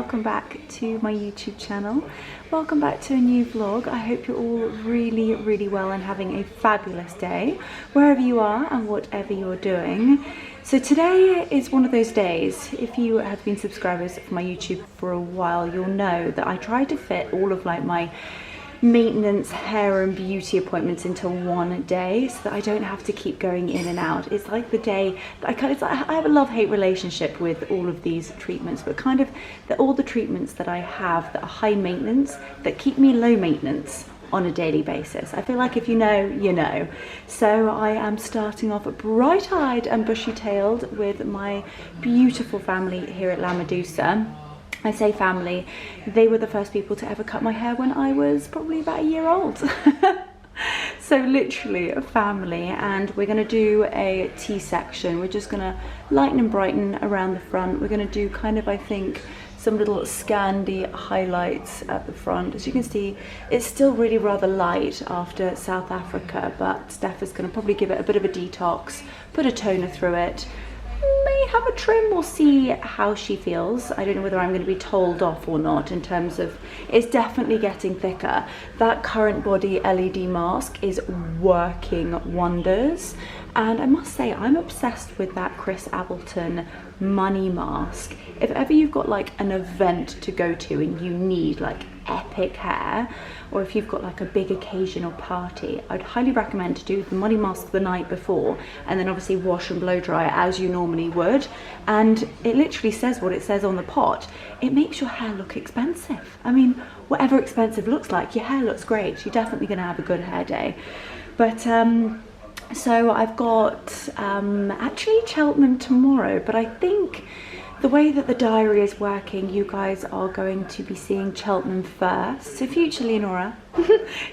welcome back to my YouTube channel. Welcome back to a new vlog. I hope you're all really well and having a fabulous day wherever you are and whatever you're doing. So today is one of those days. If you have been subscribers for my YouTube for a while, you'll know that I try to fit all of like my maintenance, hair and beauty appointments into one day so that I don't have to keep going in and out. It's like the day that I have a love-hate relationship with all of these treatments, but kind of all the treatments that I have that are high maintenance, that keep me low maintenance on a daily basis. I feel like if you know, you know. So I am starting off bright-eyed and bushy-tailed with my beautiful family here at La Medusa. I say family, they were the first people to ever cut my hair when I was probably about a year old. So literally a family, and we're going to do a T-section. We're just going to lighten and brighten around the front. We're going to do kind of, I think, some little Scandi highlights at the front. As you can see, it's still really rather light after South Africa, but Steph is going to probably give it a bit of a detox, put a toner through it. May have a trim, we'll see how she feels. I don't know whether I'm going to be told off or not in terms of, it's definitely getting thicker. That Current Body LED mask is working wonders, and I must say I'm obsessed with that Chris Appleton money mask. If ever you've got like an event to go to and you need like epic hair, or if you've got like a big occasion or party, I'd highly recommend to do the money mask the night before and then obviously wash and blow dry as you normally would. And it literally says what it says on the pot. It makes your hair look expensive. I mean, whatever expensive looks like, your hair looks great. You're definitely going to have a good hair day. But so I've got actually Cheltenham tomorrow, but I think the way that the diary is working, you guys are going to be seeing Cheltenham first. So future Leonora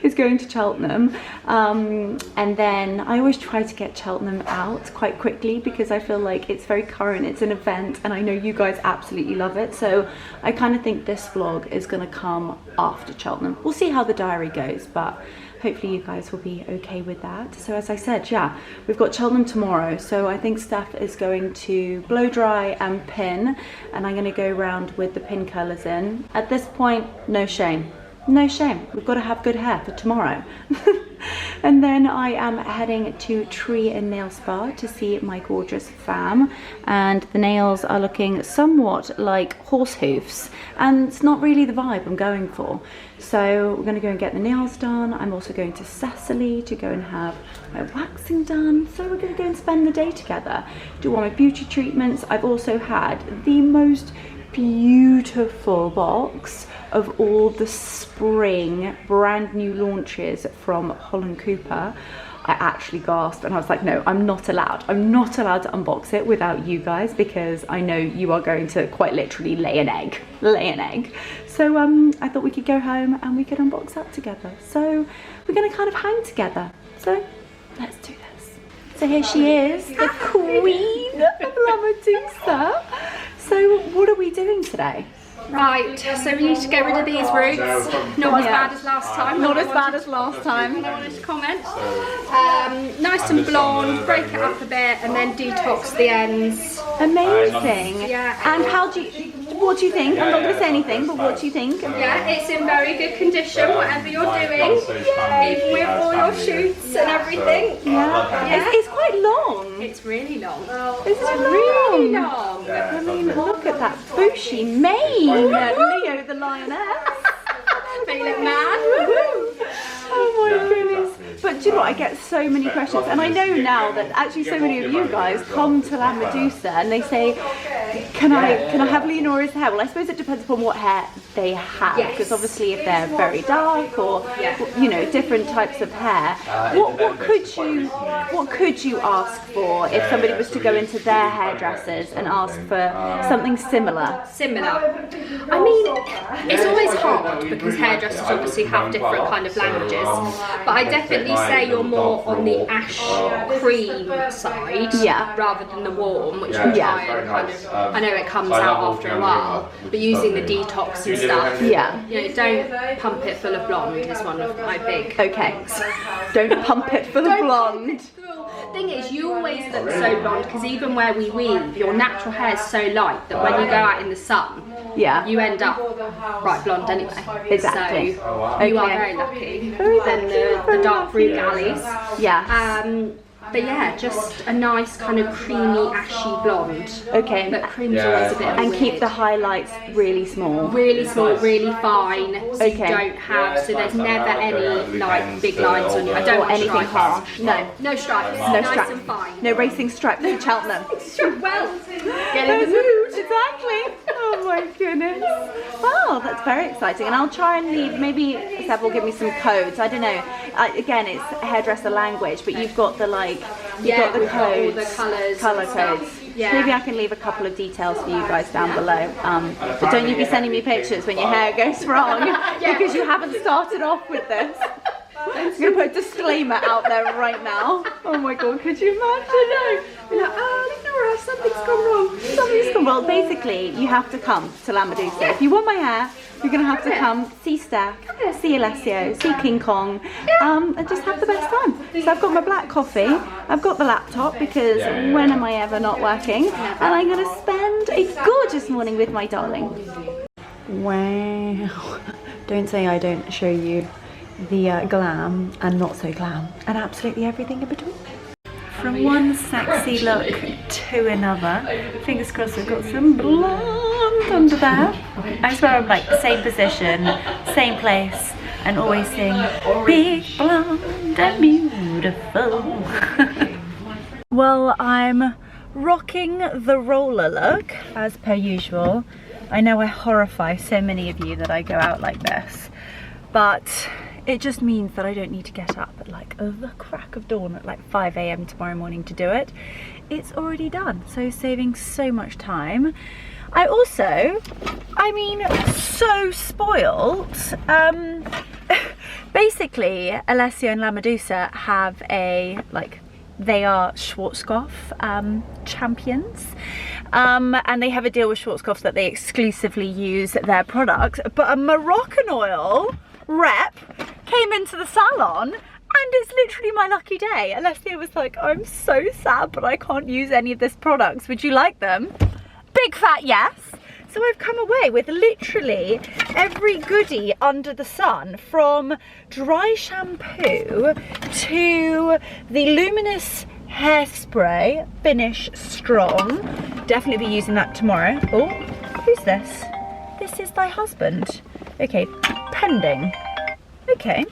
is going to Cheltenham. And then I always try to get Cheltenham out quite quickly because I feel like it's very current, it's an event, and I know you guys absolutely love it. So I kind of think this vlog is going to come after Cheltenham. We'll see how the diary goes, but hopefully you guys will be okay with that. So as I said, yeah, we've got Cheltenham tomorrow. So I think Steph is going to blow dry and pin, and I'm going to go around with the pin curlers in. At this point, no shame. No shame. We've got to have good hair for tomorrow. And then I am heading to Tree and Nail Spa to see my gorgeous fam, and the nails are looking somewhat like horse hoofs, and it's not really the vibe I'm going for. So we're going to go and get the nails done. I'm also going to Cecily to go and have my waxing done. So we're going to go and spend the day together, do all my beauty treatments. I've also had the most beautiful box of all the spring brand new launches from Holland Cooper. I actually gasped and I was like, no, I'm not allowed to unbox it without you guys, because I know you are going to quite literally lay an egg. So I thought we could go home and we could unbox that together. So we're gonna kind of hang together. So let's do this. So here she is, the queen of La Medusa. So what are we doing today? Right, so we need to get rid of these roots. Not as bad as last time. Not as bad as last time. When I wanted to comment. Nice and blonde, break it up a bit, and then detox the ends. Amazing. Yeah. And what do you think? I'm not going to say anything, but what do you think? Yeah, it's in very good condition, whatever you're doing. Even with all your shoots and everything. Yeah. It's quite long. It's really long. It's really long. I mean, look at that bushy mane. Leo the lioness. Feeling man. Oh my goodness. But do you know what? I get so many questions, and I know now that actually so many of you guys come to La Medusa and they say, can I have Leonora's hair? Well, I suppose it depends upon what hair they have, because obviously if they're very dark or you know, different types of hair, what could you ask for if somebody was to go into their hairdressers and ask for something similar? I mean, it's always hard because hairdressers obviously have different kind of languages, but I definitely say you're more on the ash cream side rather than the warm, which we try and kind of, I know it comes out after a while, but using the detox and stuff, you know, don't pump it full of blonde is one of my big things. Don't pump it full of blonde. Thing is, you always look so blonde because even where we weave, your natural hair is so light that when you go out in the sun, you end up bright blonde anyway. Exactly. So you are very lucky. Then the dark blue galleys. But yeah, just a nice kind of creamy, ashy blonde. Okay. But cream's always a bit of a and weird. Keep the highlights really small. Really small, really fine. So you don't have, so there's never any like big lines on you. I don't want anything stripes. harsh. No stripes. No Nice stripes. and fine. No racing stripes for Cheltenham. Well, get in the mood. Exactly. Oh my goodness. Wow, that's very exciting. And I'll try and leave, maybe Seb will give me some codes. I don't know. Again, it's hairdresser language, but you've got the like, you've got the codes, all the colours, colour codes. Yeah. Maybe I can leave a couple of details for you guys down below. But don't you be sending me pictures when your hair goes wrong because you haven't started off with this. I'm going to put a disclaimer out there right now. Oh my god, could you imagine? Be like, Leonora, something's gone wrong. Something's gone wrong. Basically, you have to come to Lamadusa. If you want my hair, you're going to have to come see Steph, see Alessio, see King Kong, and just have the best time. So I've got my black coffee, I've got the laptop because when am I ever not working? And I'm going to spend a gorgeous morning with my darling. Wow. Don't say I don't show you the glam and not so glam and absolutely everything in between. From one sexy look to another, fingers crossed I've got some blonde under there. I swear I'm like same position, same place, and always sing big blonde and beautiful. Well, I'm rocking the roller look as per usual. I know I horrify so many of you that I go out like this, but it just means that I don't need to get up at like the crack of dawn at like 5 AM tomorrow morning to do it. It's already done, so saving so much time. I also, I mean, so spoilt. Basically, Alessio and Lamadusa have a, like, they are Schwarzkopf champions. And they have a deal with Schwarzkopf that they exclusively use their products, but a Moroccan oil rep came into the salon and it's literally my lucky day. Alessio was like, I'm so sad but I can't use any of this products, would you like them? Big fat yes. So I've come away with literally every goodie under the sun, from dry shampoo to the luminous hairspray Finish Strong. Definitely be using that tomorrow. Oh, who's this? This is thy husband. Okay, pending. Okay,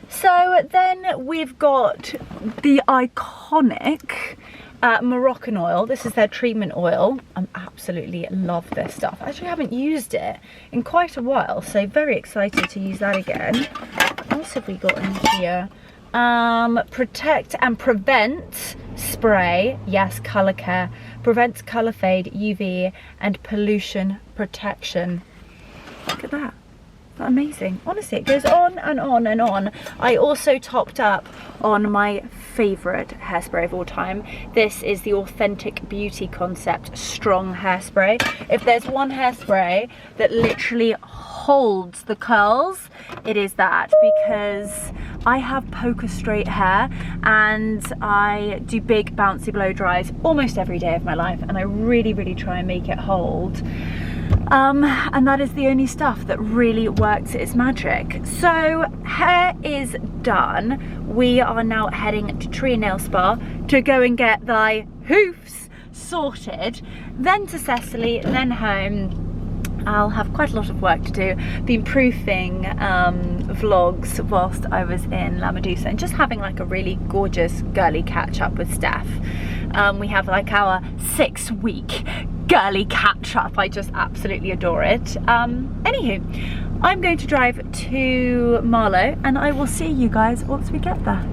so then we've got the iconic Moroccan oil. This is their treatment oil. I absolutely love this stuff. I actually haven't used it in quite a while, so very excited to use that again. What else have we got in here? Protect and Prevent spray. Yes, colour care. Prevents colour fade, UV and pollution protection. Look at that. Amazing. Honestly, it goes on and on and on. I also topped up on my favourite hairspray of all time. This is the Authentic Beauty Concept Strong Hairspray. If there's one hairspray that literally holds the curls, it is that, because I have poker straight hair and I do big bouncy blow dries almost every day of my life, and I really try and make it hold. And that is the only stuff that really works its magic. So hair is done. We are now heading to Tree Nail Spa to go and get thy hoofs sorted, then to Cecily, then home. I'll have quite a lot of work to do. Been proofing vlogs whilst I was in Lamadusa and just having like a really gorgeous girly catch up with Steph. We have like our 6-week girly catch up. I just absolutely adore it. Anywho, I'm going to drive to Marlow and I will see you guys once we get there.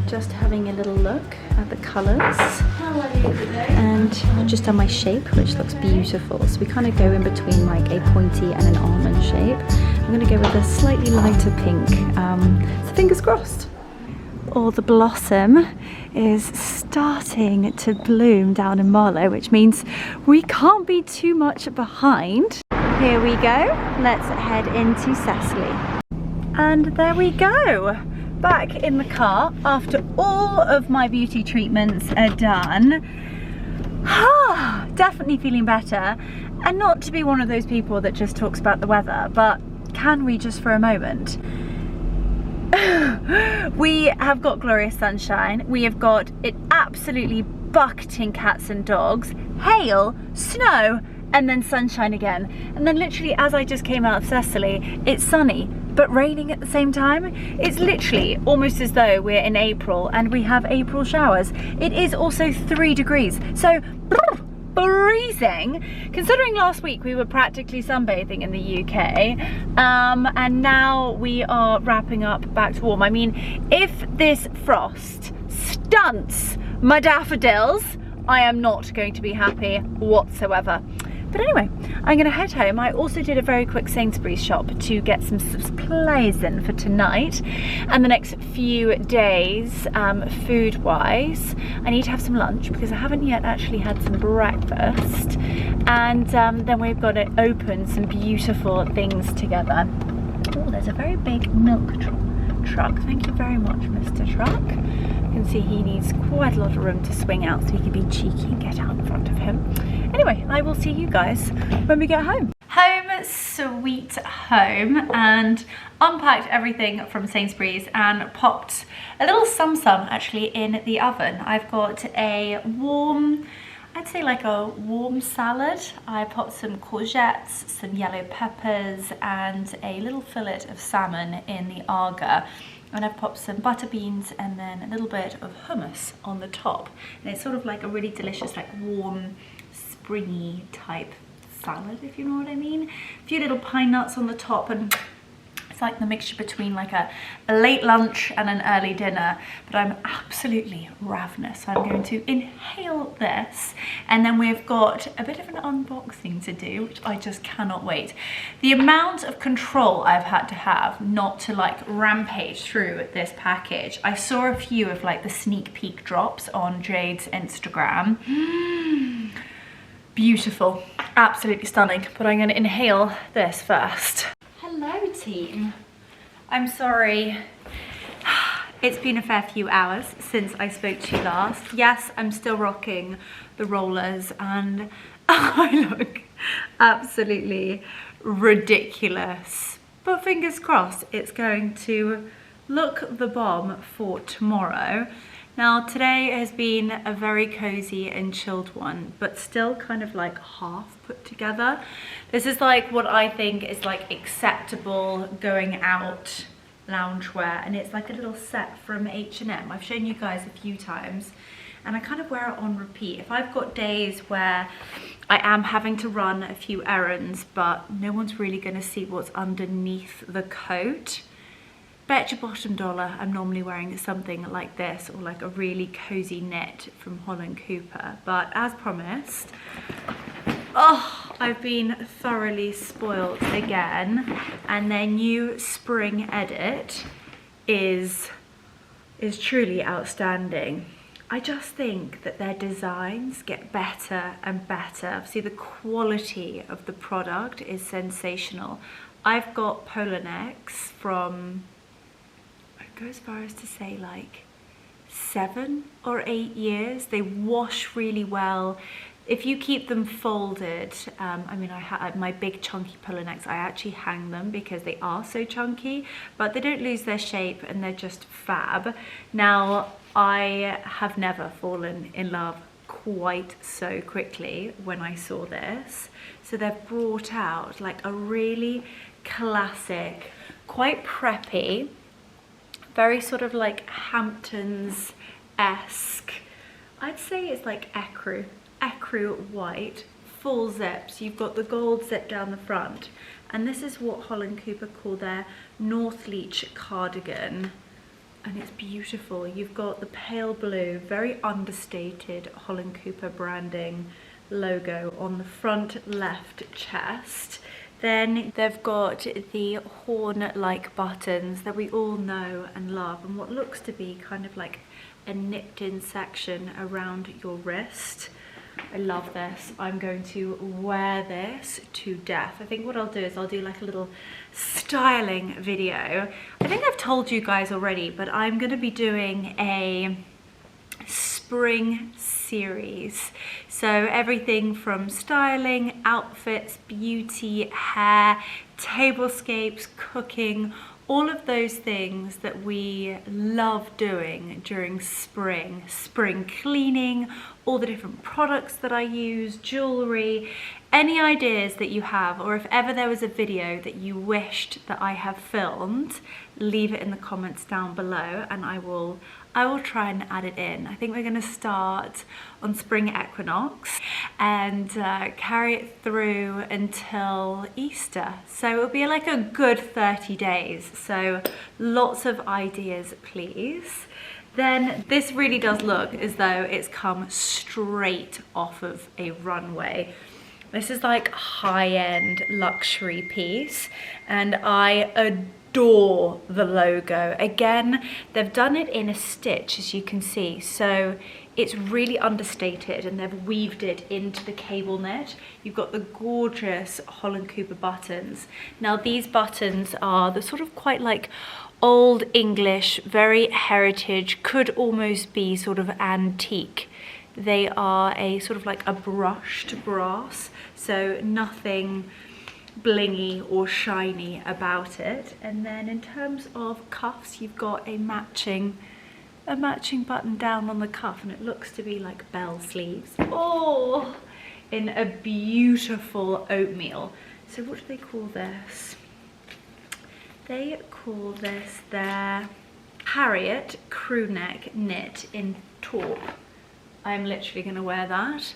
just having a little look at the colours, and I've just done my shape, which looks beautiful. So we kind of go in between like a pointy and an almond shape. I'm going to go with a slightly lighter pink, so fingers crossed. All the blossom is starting to bloom down in Marlow, which means we can't be too much behind. Here we go, let's head into Cecily. And there we go, back in the car after all of my beauty treatments are done. Definitely feeling better, and not to be one of those people that just talks about the weather, but can we just for a moment? We have got glorious sunshine, we have got it absolutely bucketing cats and dogs, hail, snow, and then sunshine again. And then literally as I just came out of Cecily, it's sunny but raining at the same time. It's literally almost as though we're in April and we have April showers. It is also 3 degrees, so freezing, considering last week we were practically sunbathing in the UK, and now we are wrapping up back to warm. I mean, if this frost stunts my daffodils, I am not going to be happy whatsoever. But anyway, I'm going to head home. I also did a very quick Sainsbury's shop to get some supplies in for tonight and the next few days, food-wise. I need to have some lunch because I haven't yet actually had some breakfast. And then we've got to open some beautiful things together. Oh, there's a very big milk truck. Thank you very much, Mr. Truck. You can see he needs quite a lot of room to swing out, so we can be cheeky and get out in front of him. Anyway, I will see you guys when we get home. Home sweet home, and unpacked everything from Sainsbury's and popped a little sum actually in the oven. I've got a warm, I'd say like a warm salad. I popped some courgettes, some yellow peppers, and a little fillet of salmon in the Arga. And I've popped some butter beans and then a little bit of hummus on the top. And it's sort of like a really delicious, like warm, springy type salad, if you know what I mean. A few little pine nuts on the top, and it's like the mixture between like a late lunch and an early dinner. But I'm absolutely ravenous, so I'm going to inhale this, and then we've got a bit of an unboxing to do, which I just cannot wait. The amount of control I've had to have not to like rampage through this package. I saw a few of like the sneak peek drops on Jade's Instagram. Beautiful, absolutely stunning, but I'm going to inhale this first. Hello team, I'm sorry, it's been a fair few hours since I spoke to you last. Yes, I'm still rocking the rollers and I look absolutely ridiculous, but fingers crossed it's going to look the bomb for tomorrow. Now today has been a very cozy and chilled one, but still kind of like half put together. This is like what I think is like acceptable going out loungewear, and it's like a little set from H&M. I've shown you guys a few times and I kind of wear it on repeat. If I've got days where I am having to run a few errands but no one's really going to see what's underneath the coat, bet your bottom dollar I'm normally wearing something like this, or like a really cozy knit from Holland Cooper. But as promised, oh, I've been thoroughly spoiled again, and their new spring edit is truly outstanding. I just think that their designs get better and better. Obviously the quality of the product is sensational. I've got polar necks from, go as far as to say like 7 or 8 years. They wash really well if you keep them folded. I mean, I have my big chunky puller necks, I actually hang them because they are so chunky, but they don't lose their shape and they're just fab. Now, I have never fallen in love quite so quickly when I saw this. So they've brought out like a really classic, quite preppy, very sort of like Hamptons-esque, I'd say it's like ecru white, full zips. You've got the gold zip down the front, and this is what Holland Cooper call their North Leach cardigan. and it's beautiful. You've got the pale blue, very understated Holland Cooper branding logo on the front left chest. Then they've got the horn-like buttons that we all know and love, and what looks to be kind of like a nipped-in section around your wrist. I love this. I'm going to wear this to death. I think what I'll do is I'll do like a little styling video. I think I've told you guys already, but I'm going to be doing a spring series. So everything from styling, outfits, beauty, hair, tablescapes, cooking, all of those things that we love doing during spring. Spring cleaning, all the different products that I use, jewelry, any ideas that you have, or if ever there was a video that you wished that I have filmed, leave it in the comments down below and I will try and add it in. I think we're going to start on spring equinox and carry it through until Easter. So it'll be like a good 30 days. So lots of ideas, please. Then this really does look as though it's come straight off of a runway. This is like high-end luxury piece and I adore the logo. Again, they've done it in a stitch, as you can see, so it's really understated and they've weaved it into the cable knit. You've got the gorgeous Holland Cooper buttons. Now these buttons are the sort of quite like old English, very heritage, could almost be sort of antique. They are a sort of like a brushed brass, so nothing blingy or shiny about it. And then in terms of cuffs, you've got a matching button down on the cuff, and it looks to be like bell sleeves. Oh, in a beautiful oatmeal. So what do they call this? They call this their Harriet crew neck knit in taupe. I'm literally gonna wear that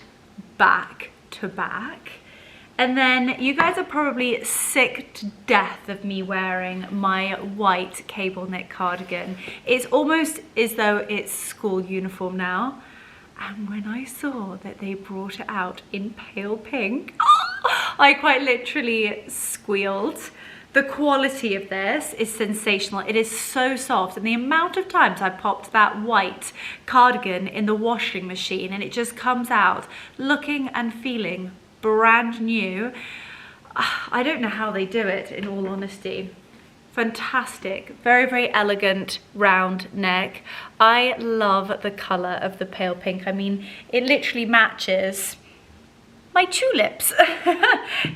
back to back. And then you guys are probably sick to death of me wearing my white cable knit cardigan. It's almost as though it's school uniform now. And when I saw that they brought it out in pale pink, I quite literally squealed. The quality of this is sensational. It is so soft, and the amount of times I popped that white cardigan in the washing machine and it just comes out looking and feeling brand new. I don't know how they do it, in all honesty. Fantastic, very, very elegant round neck. I love the color of the pale pink. I mean, it literally matches my tulips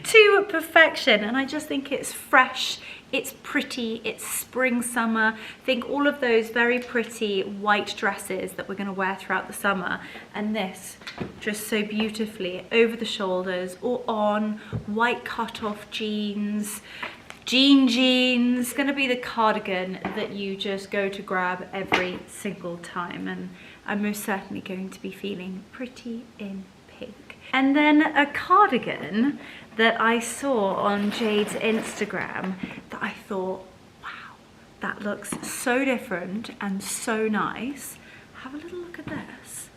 to perfection, and I just think it's fresh, it's pretty, it's spring, summer. I think all of those very pretty white dresses that we're going to wear throughout the summer, and this just so beautifully over the shoulders or on white cut-off jeans, jeans. It's going to be the cardigan that you just go to grab every single time, and I'm most certainly going to be feeling pretty in pink. And then a cardigan that I saw on Jade's Instagram that I thought, wow, that looks so different and so nice. Have a little look at this.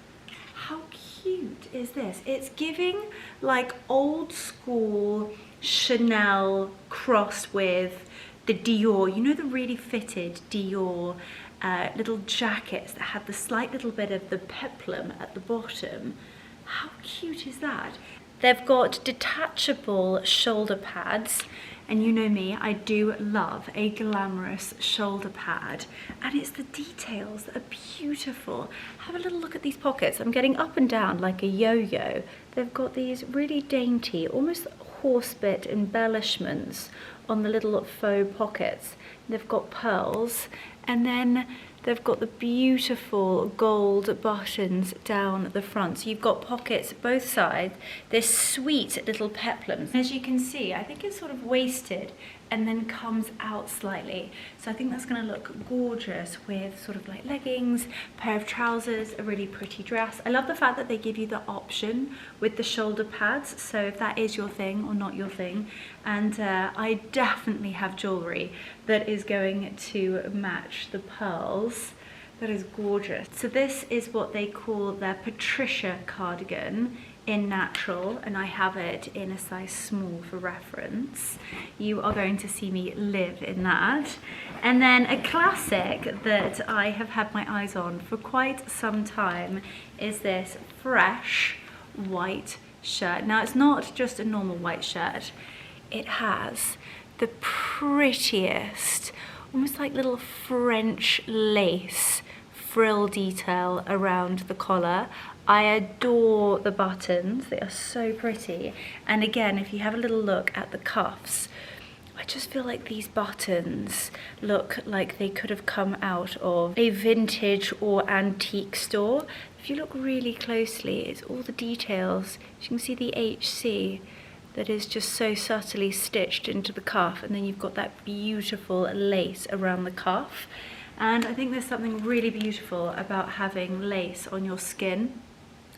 How cute is this? It's giving like old school Chanel crossed with the Dior, you know, the really fitted Dior little jackets that had the slight little bit of the peplum at the bottom. How cute is that? They've got detachable shoulder pads, and you know me, I do love a glamorous shoulder pad, and it's the details that are beautiful. Have a little look at these pockets. I'm getting up and down like a yo-yo. They've got these really dainty, almost horsebit embellishments on the little faux pockets. They've got pearls, and then they've got the beautiful gold buttons down the front. So you've got pockets both sides. They're sweet little peplums. As you can see, I think it's sort of waisted and then comes out slightly. So I think that's gonna look gorgeous with sort of like leggings, pair of trousers, a really pretty dress. I love the fact that they give you the option with the shoulder pads. So if that is your thing or not your thing. And I definitely have jewelry that is going to match the pearls. florals. That is gorgeous. So this is what they call their Patricia cardigan in natural, and I have it in a size small for reference. You are going to see me live in that. And then a classic that I have had my eyes on for quite some time is this fresh white shirt. Now it's not just a normal white shirt, it has the prettiest, almost like little French lace frill detail around the collar. I adore the buttons, they are so pretty. And again, if you have a little look at the cuffs, I just feel like these buttons look like they could have come out of a vintage or antique store. If you look really closely, it's all the details. You can see the HC that is just so subtly stitched into the cuff, and then you've got that beautiful lace around the cuff. And I think there's something really beautiful about having lace on your skin.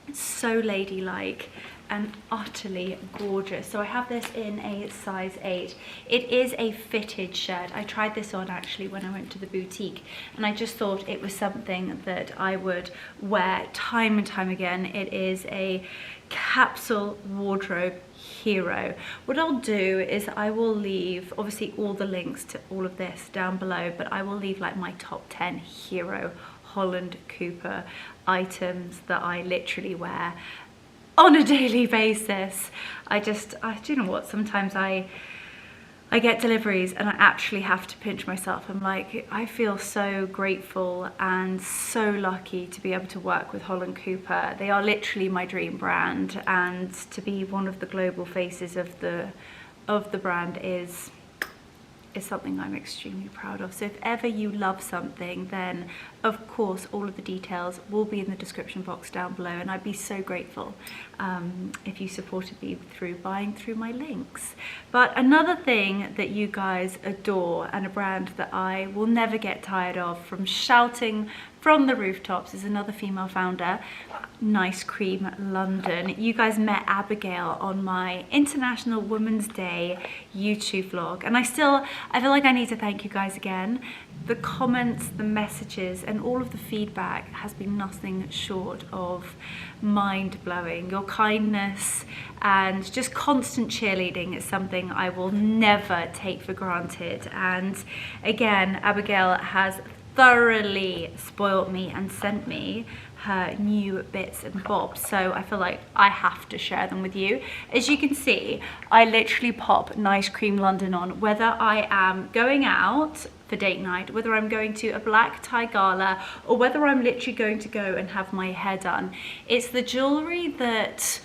It's so ladylike and utterly gorgeous. So I have this in a size 8. It is a fitted shirt. I tried this on actually when I went to the boutique, and I just thought it was something that I would wear time and time again. It is a capsule wardrobe hero. What I'll do is I will leave obviously all the links to all of this down below, but I will leave like my top 10 hero Holland Cooper items that I literally wear on a daily basis. Do you know what, sometimes I get deliveries and I actually have to pinch myself. I'm like, I feel so grateful and so lucky to be able to work with Holland Cooper. They are literally my dream brand, and to be one of the global faces of the brand is something I'm extremely proud of. So if ever you love something, then of course all of the details will be in the description box down below, and I'd be so grateful if you supported me through buying through my links. But another thing that you guys adore, and a brand that I will never get tired of from shouting from the rooftops, is another female founder, Nice Cream London. You guys met Abigail on my International Women's Day YouTube vlog, and I feel like I need to thank you guys again. The comments, the messages, and all of the feedback has been nothing short of mind-blowing. Your kindness and just constant cheerleading is something I will never take for granted. And again, Abigail has thoroughly spoiled me and sent me her new bits and bobs, so I feel like I have to share them with you. As you can see, I literally pop Nice Cream London on whether I am going out for date night, whether I'm going to a black tie gala, or whether I'm literally going to go and have my hair done. It's the jewelry that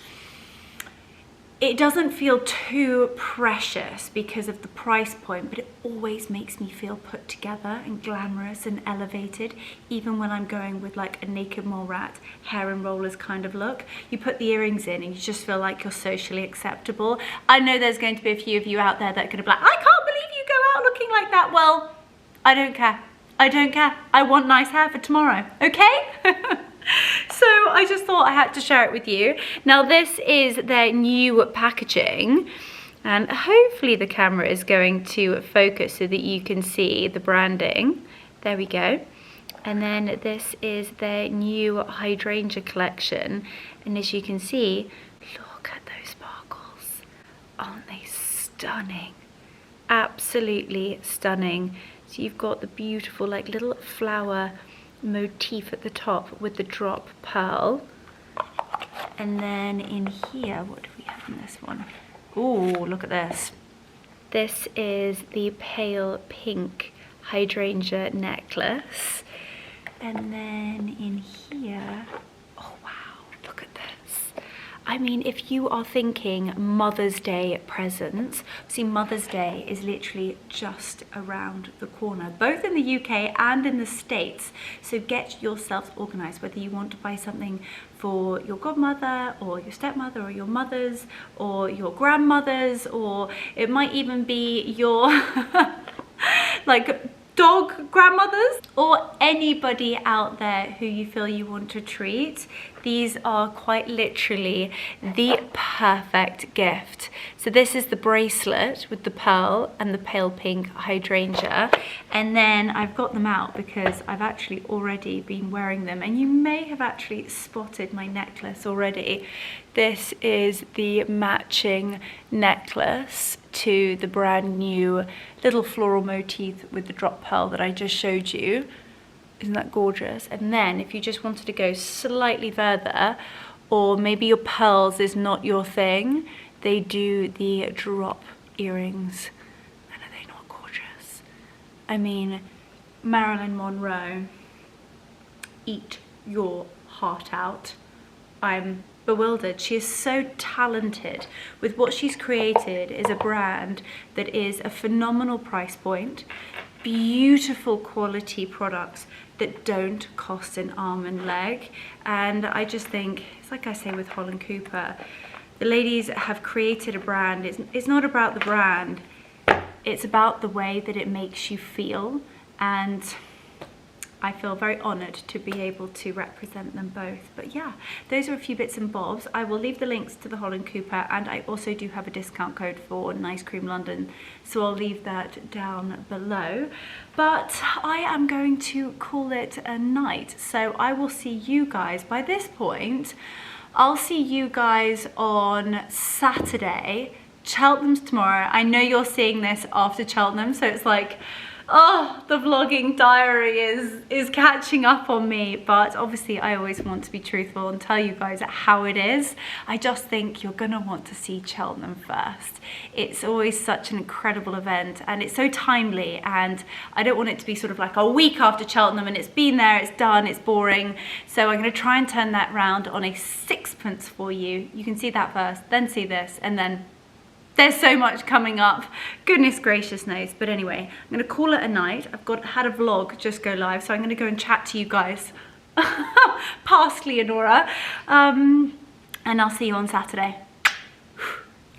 it doesn't feel too precious because of the price point, but it always makes me feel put together and glamorous and elevated, even when I'm going with like a naked mole rat, hair and rollers kind of look. You put the earrings in and you just feel like you're socially acceptable. I know there's going to be a few of you out there that are going to be like, I can't believe you go out looking like that. Well, I don't care. I don't care. I want nice hair for tomorrow, okay? So I just thought I had to share it with you. Now this is their new packaging, and hopefully the camera is going to focus so that you can see the branding. There we go. And then this is their new hydrangea collection, and as you can see, look at those sparkles. Aren't they stunning? Absolutely stunning. So you've got the beautiful like little flower motif at the top with the drop pearl, and then in here, what do we have in this one? Oh, look at this. This is the pale pink hydrangea necklace, and then in here, oh wow, look at this. I mean, if you are thinking Mother's Day presents, see, Mother's Day is literally just around the corner, both in the UK and in the States. So get yourselves organized, whether you want to buy something for your godmother or your stepmother or your mothers or your grandmothers, or it might even be your like dog grandmothers, or anybody out there who you feel you want to treat. these are quite literally the perfect gift. So this is the bracelet with the pearl and the pale pink hydrangea. And then I've got them out because I've actually already been wearing them. And you may have actually spotted my necklace already. This is the matching necklace to the brand new little floral motif with the drop pearl that I just showed you. Isn't that gorgeous? And then if you just wanted to go slightly further, or maybe your pearls is not your thing, they do the drop earrings. And are they not gorgeous? I mean, Marilyn Monroe, eat your heart out. I'm bewildered. She is so talented with what she's created. Is a brand that is a phenomenal price point, beautiful quality products that don't cost an arm and leg. And I just think, it's like I say with Holland Cooper, the ladies have created a brand. It's not about the brand, it's about the way that it makes you feel. And I feel very honoured to be able to represent them both. But yeah, those are a few bits and bobs. I will leave the links to the Holland Cooper, and I also do have a discount code for Nice Cream London, so I'll leave that down below. But I am going to call it a night, so I will see you guys. By this point, I'll see you guys on Saturday. Cheltenham's tomorrow. I know you're seeing this after Cheltenham, so it's like, oh, the vlogging diary is catching up on me. But obviously I always want to be truthful and tell you guys how it is. I just think you're gonna want to see Cheltenham first. It's always such an incredible event, and it's so timely, and I don't want it to be sort of like a week after Cheltenham and it's been there, it's done, it's boring. So I'm gonna try and turn that round on a sixpence for you. You can see that first, then see this, and then there's so much coming up. Goodness gracious knows. But anyway, I'm gonna call it a night. I've had a vlog just go live, so I'm gonna go and chat to you guys past Leonora. And I'll see you on Saturday.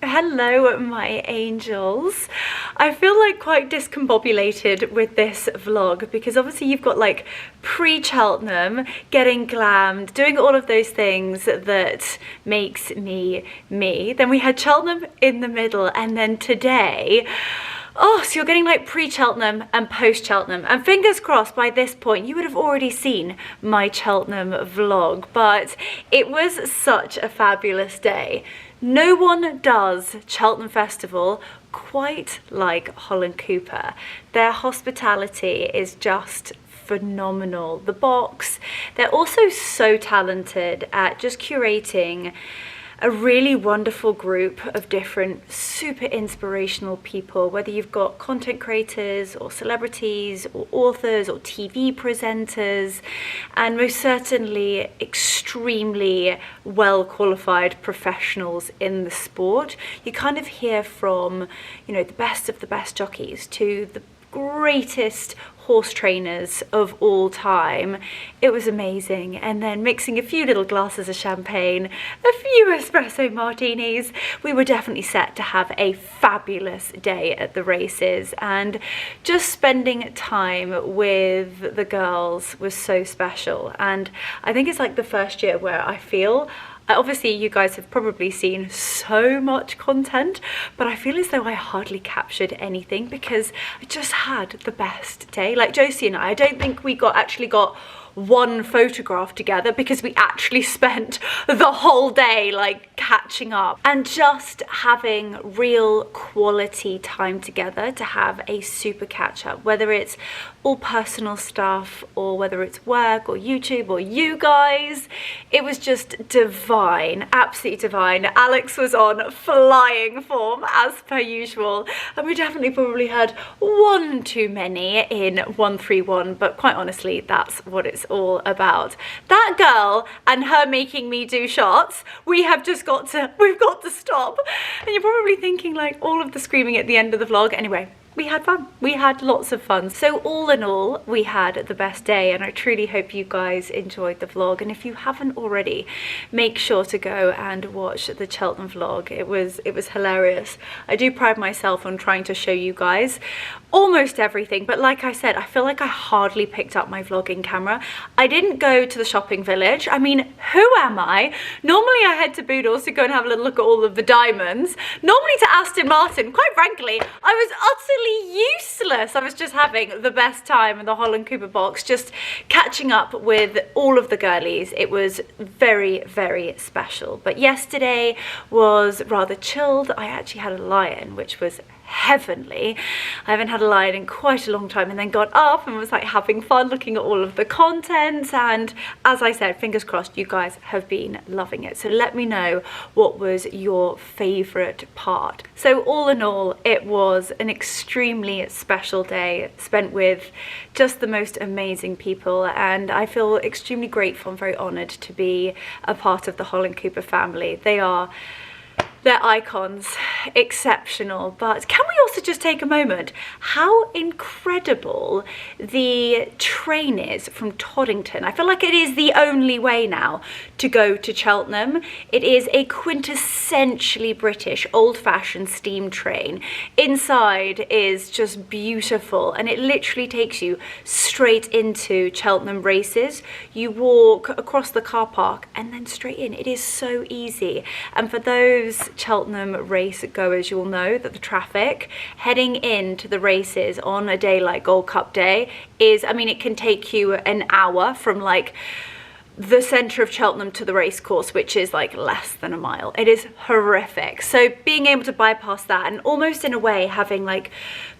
Hello, my angels. I feel like quite discombobulated with this vlog because obviously you've got like pre-Cheltenham, getting glammed, doing all of those things that makes me me. Then we had Cheltenham in the middle, and then today, oh, so you're getting like pre-Cheltenham and post-Cheltenham. And fingers crossed by this point you would have already seen my Cheltenham vlog, but it was such a fabulous day. No one does Cheltenham Festival quite like Holland Cooper. Their hospitality is just phenomenal. The box, they're also so talented at just curating a really wonderful group of different super inspirational people, whether you've got content creators or celebrities or authors or TV presenters, and most certainly extremely well qualified professionals in the sport. You kind of hear from, you know, the best of the best jockeys to the greatest horse trainers of all time. It was amazing. And then mixing a few little glasses of champagne, a few espresso martinis, we were definitely set to have a fabulous day at the races. And just spending time with the girls was so special. And I think it's like the first year where I feel, obviously you guys have probably seen so much content, but I feel as though I hardly captured anything because I just had the best day. Like Josie and I don't think we actually got one photograph together because we actually spent the whole day like catching up and just having real quality time together to have a super catch up, whether it's all personal stuff or whether it's work or YouTube or you guys. It was just divine, absolutely divine. Alex was on flying form as per usual, and we definitely probably had one too many in 131, but quite honestly that's what it's all about. That girl and her making me do shots, we've got to stop. And you're probably thinking like all of the screaming at the end of the vlog. Anyway, we had fun. We had lots of fun. So all in all, we had the best day, and I truly hope you guys enjoyed the vlog. And if you haven't already, make sure to go and watch the Cheltenham vlog. It was hilarious. I do pride myself on trying to show you guys almost everything, but like I said, I feel like I hardly picked up my vlogging camera. I didn't go to the shopping village. I mean, who am I? Normally I head to Boodles to go and have a little look at all of the diamonds. Normally to Aston Martin. Quite frankly, I was utterly useless. I was just having the best time in the Holland Cooper box, just catching up with all of the girlies. It was very, very special. But yesterday was rather chilled. I actually had a lion, which was heavenly. I haven't had a lion in quite a long time, and then got up and was like having fun looking at all of the content. And as I said, fingers crossed, you guys have been loving it. So let me know what was your favorite part. So all in all, it was an extremely special day spent with just the most amazing people, and I feel extremely grateful and very honored to be a part of the Holland Cooper family. They're icons, exceptional. But can we also just take a moment? How incredible the train is from Toddington. I feel like it is the only way now to go to Cheltenham. It is a quintessentially British, old-fashioned steam train. Inside is just beautiful, and it literally takes you straight into Cheltenham races. You walk across the car park and then straight in. It is so easy. And for those Cheltenham race goers, you'll know that the traffic heading into the races on a day like Gold Cup Day is, I mean, it can take you an hour from like the centre of Cheltenham to the race course, which is like less than a mile. It is horrific. So being able to bypass that and almost in a way having like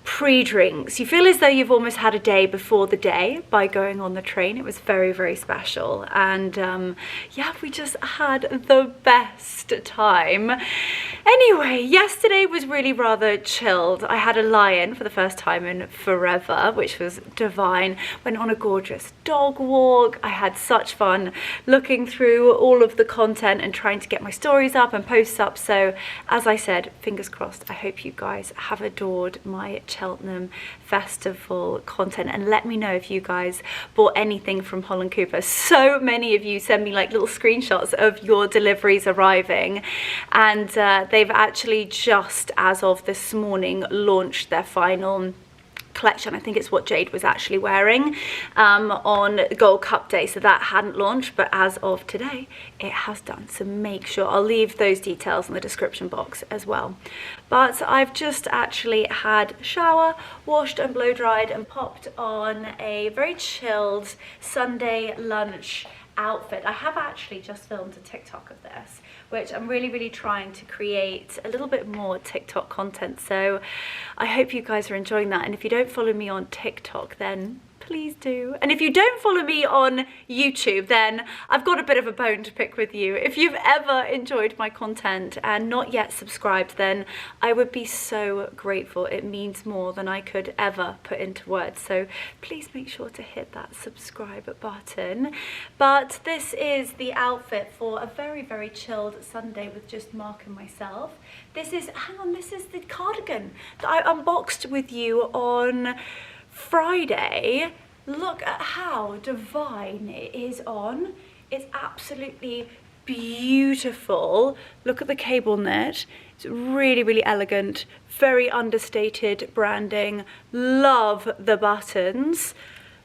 pre-drinks, you feel as though you've almost had a day before the day by going on the train. It was very, very special. And yeah, we just had the best time. Anyway, yesterday was really rather chilled. I had a lion for the first time in forever, which was divine. Went on a gorgeous dog walk. I had such fun looking through all of the content and trying to get my stories up and posts up. So as I said, fingers crossed, I hope you guys have adored my Cheltenham festival content, and let me know if you guys bought anything from Holland Cooper. So many of you send me like little screenshots of your deliveries arriving, and they've actually just as of this morning launched their final collection. I think it's what Jade was actually wearing on Gold Cup Day, so that hadn't launched, but as of today it has done. So make sure, I'll leave those details in the description box as well. But I've just actually had a shower, washed and blow dried, and popped on a very chilled Sunday lunch outfit. I have actually just filmed a TikTok of this, which I'm really trying to create a little bit more TikTok content. So I hope you guys are enjoying that. And if you don't follow me on TikTok, then please do. And if you don't follow me on YouTube, then I've got a bit of a bone to pick with you. If you've ever enjoyed my content and not yet subscribed, then I would be so grateful. It means more than I could ever put into words. So please make sure to hit that subscribe button. But this is the outfit for a very chilled Sunday with just Mark and myself. This is, hang on, this is the cardigan that I unboxed with you on Friday. Look at how divine it is on. It's absolutely beautiful. Look at the cable knit. It's really elegant, very understated branding. Love the buttons,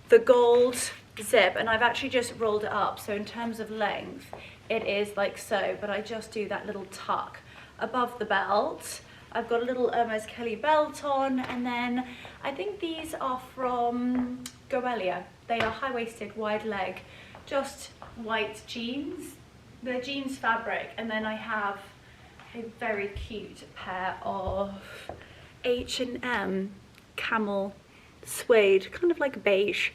the gold zip, and I've actually just rolled it up, so in terms of length it is like so, but I just do that little tuck above the belt. I've got a little Hermes Kelly belt on, and then I think these are from QLYWUPBSWFYXAWRA. They are high-waisted, wide leg, just white jeans. They're jeans fabric, and then I have a very cute pair of H&M camel suede, kind of like beige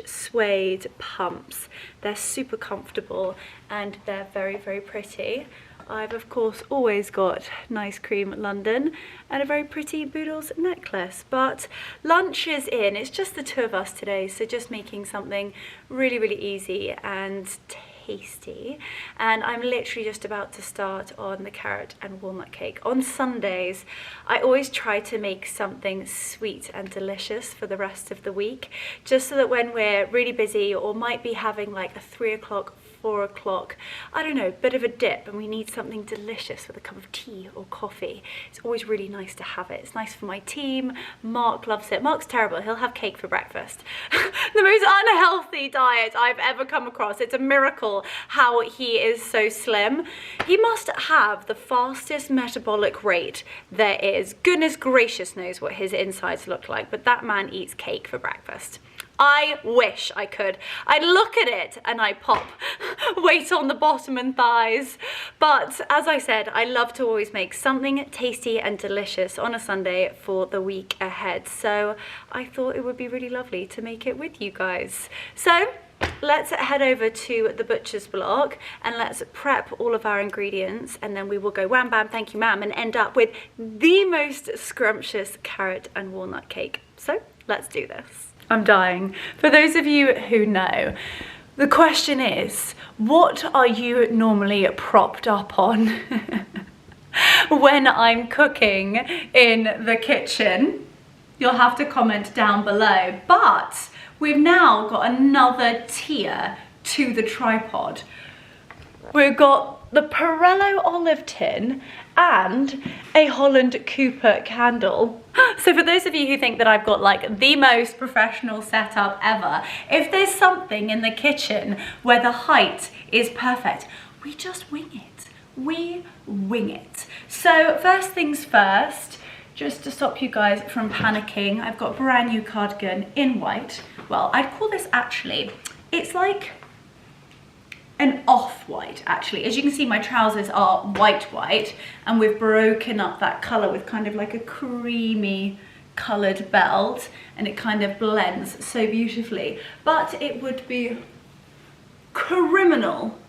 suede pumps. They're super comfortable and they're very pretty. I've of course always got Nice Cream London and a very pretty Boodles necklace. But lunch is in, it's just the two of us today, so just making something really easy and tasty. And I'm literally just about to start on the carrot and walnut cake. On Sundays, I always try to make something sweet and delicious for the rest of the week, just so that when we're really busy or might be having like a 3 o'clock, 4 o'clock, I don't know, bit of a dip, and we need something delicious with a cup of tea or coffee. It's always really nice to have it. It's nice for my team. Mark loves it. Mark's terrible. He'll have cake for breakfast. The most unhealthy diet I've ever come across. It's a miracle how he is so slim. He must have the fastest metabolic rate there is. Goodness gracious knows what his insides look like, but that man eats cake for breakfast. I wish I could. I look at it and I pop weight on the bottom and thighs. But as I said, I love to always make something tasty and delicious on a Sunday for the week ahead. So I thought it would be really lovely to make it with you guys. So let's head over to the butcher's block and let's prep all of our ingredients, and then we will go wham bam thank you ma'am and end up with the most scrumptious carrot and walnut cake. So let's do this. I'm dying. For those of you who know, the question is, what are you normally propped up on when I'm cooking in the kitchen? You'll have to comment down below. But we've now got another tier to the tripod. We've got the Perello olive tin and a Holland Cooper candle. So for those of you who think that I've got like the most professional setup ever, if there's something in the kitchen where the height is perfect, we just wing it. We wing it. So first things first, just to stop you guys from panicking, I've got a brand new cardigan in white. Well, I'd call this actually, it's like an off-white actually. As you can see, my trousers are white, and we've broken up that colour with kind of like a creamy coloured belt, and it kind of blends so beautifully. But it would be criminal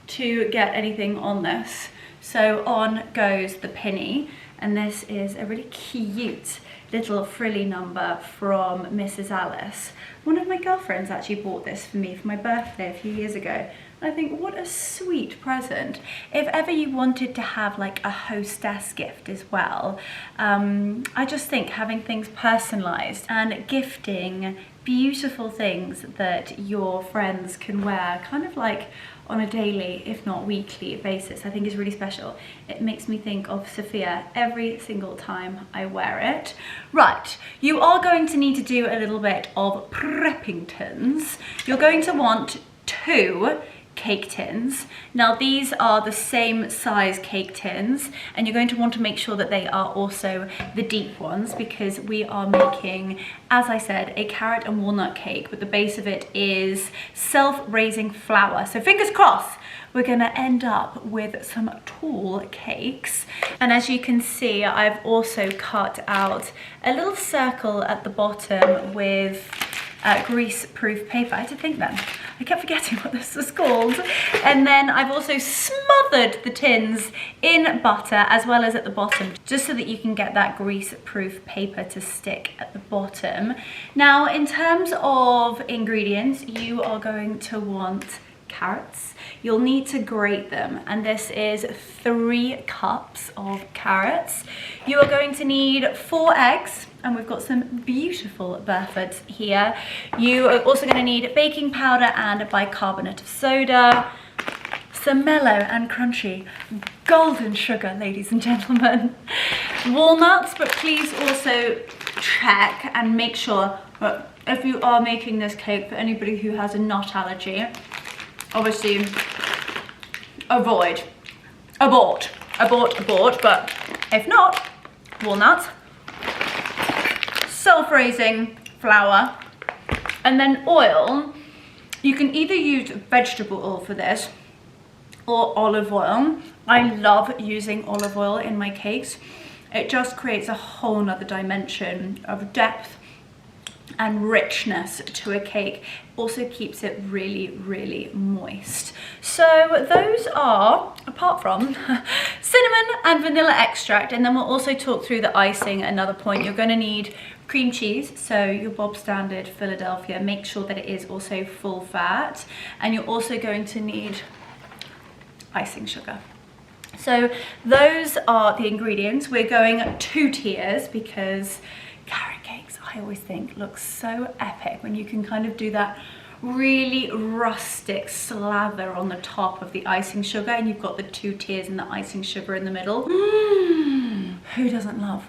to get anything on this. So on goes the pinny, and this is a really cute little frilly number from Mrs. Alice. One of my girlfriends actually bought this for me for my birthday a few years ago. I think what a sweet present. If ever you wanted to have like a hostess gift as well, I just think having things personalized and gifting beautiful things that your friends can wear kind of like on a daily, if not weekly basis, I think is really special. It makes me think of Sophia every single time I wear it. Right, you are going to need to do a little bit of preppingtons. You're going to want 2 cake tins. Now these are the same size cake tins, and you're going to want to make sure that they are also the deep ones, because we are making, as I said, a carrot and walnut cake, but the base of it is self-raising flour. So fingers crossed, we're gonna end up with some tall cakes. And as you can see, I've also cut out a little circle at the bottom with grease-proof paper. I had to think then. I kept forgetting what this was called. And then I've also smothered the tins in butter as well as at the bottom, just so that you can get that grease-proof paper to stick at the bottom. Now, in terms of ingredients, you are going to want carrots. You'll need to grate them, and this is 3 cups of carrots. You are going to need 4 eggs, and we've got some beautiful Burfords here. You are also going to need baking powder and bicarbonate of soda, some mellow and crunchy golden sugar, ladies and gentlemen, walnuts, but please also check and make sure that if you are making this cake, for anybody who has a nut allergy, obviously abort, but if not, walnuts, self-raising flour, and then oil. You can either use vegetable oil for this or olive oil. I love using olive oil in my cakes. It just creates a whole nother dimension of depth and richness to a cake. Also keeps it really, really moist. So those are, apart from cinnamon and vanilla extract, and then we'll also talk through the icing at another point. You're going to need cream cheese, so your Bob Standard Philadelphia, make sure that it is also full fat, and you're also going to need icing sugar. So those are the ingredients. We're going 2 tiers because carrot cakes, I always think, look so epic when you can kind of do that really rustic slather on the top of the icing sugar, and you've got the 2 tiers and the icing sugar in the middle. Who doesn't love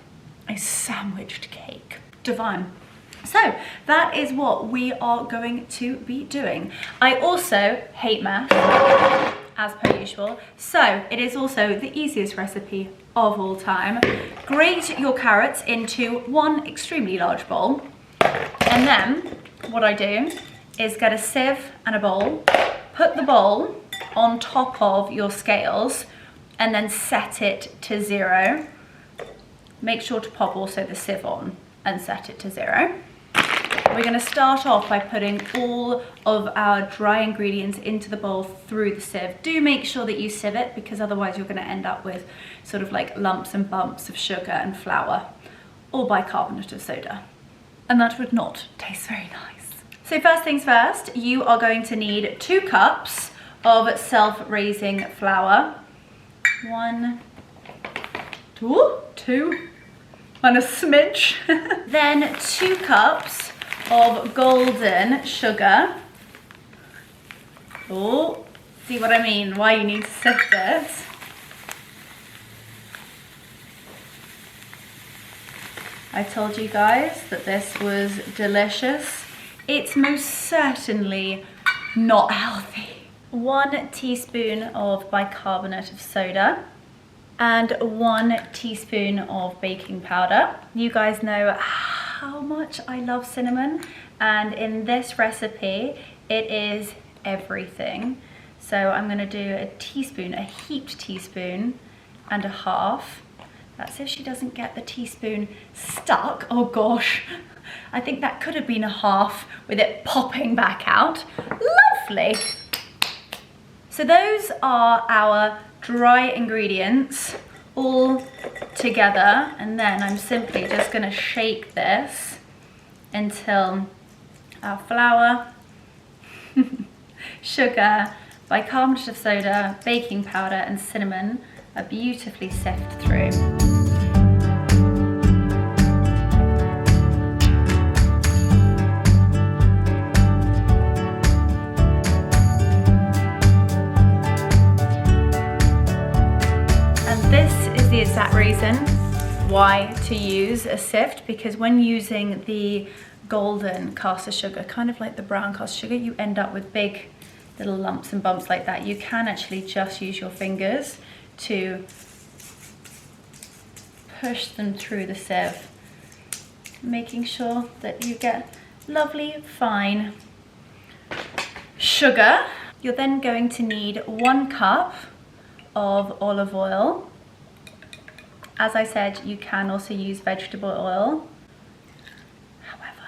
a sandwiched cake? Divine. So that is what we are going to be doing. I also hate math, as per usual, so it is also the easiest recipe of all time. Grate your carrots into one extremely large bowl, and then what I do is get a sieve and a bowl, put the bowl on top of your scales, and then set it to 0. Make sure to pop also the sieve on and set it to 0. We're going to start off by putting all of our dry ingredients into the bowl through the sieve. Do make sure that you sieve it, because otherwise you're going to end up with sort of like lumps and bumps of sugar and flour, or bicarbonate of soda, and that would not taste very nice. So first things first, you are going to need 2 cups of self-raising flour. 1, 2, and a smidge. Then 2 cups of golden sugar. Oh, see what I mean? Why you need to sift this. I told you guys that this was delicious. It's most certainly not healthy. 1 teaspoon of bicarbonate of soda and 1 teaspoon of baking powder. You guys know how much I love cinnamon, and in this recipe it is everything. So I'm going to do a teaspoon, a heaped teaspoon and a half. That's if she doesn't get the teaspoon stuck. Oh gosh, I think that could have been a half with it popping back out. Lovely. So those are our dry ingredients all together, and then I'm simply just going to shake this until our flour, sugar, bicarbonate of soda, baking powder and cinnamon are beautifully sifted through. The exact reason why to use a sift, because when using the golden caster sugar, kind of like the brown caster sugar, you end up with big little lumps and bumps like that. You can actually just use your fingers to push them through the sieve, making sure that you get lovely fine sugar. You're then going to need 1 cup of olive oil. As I said, you can also use vegetable oil. However,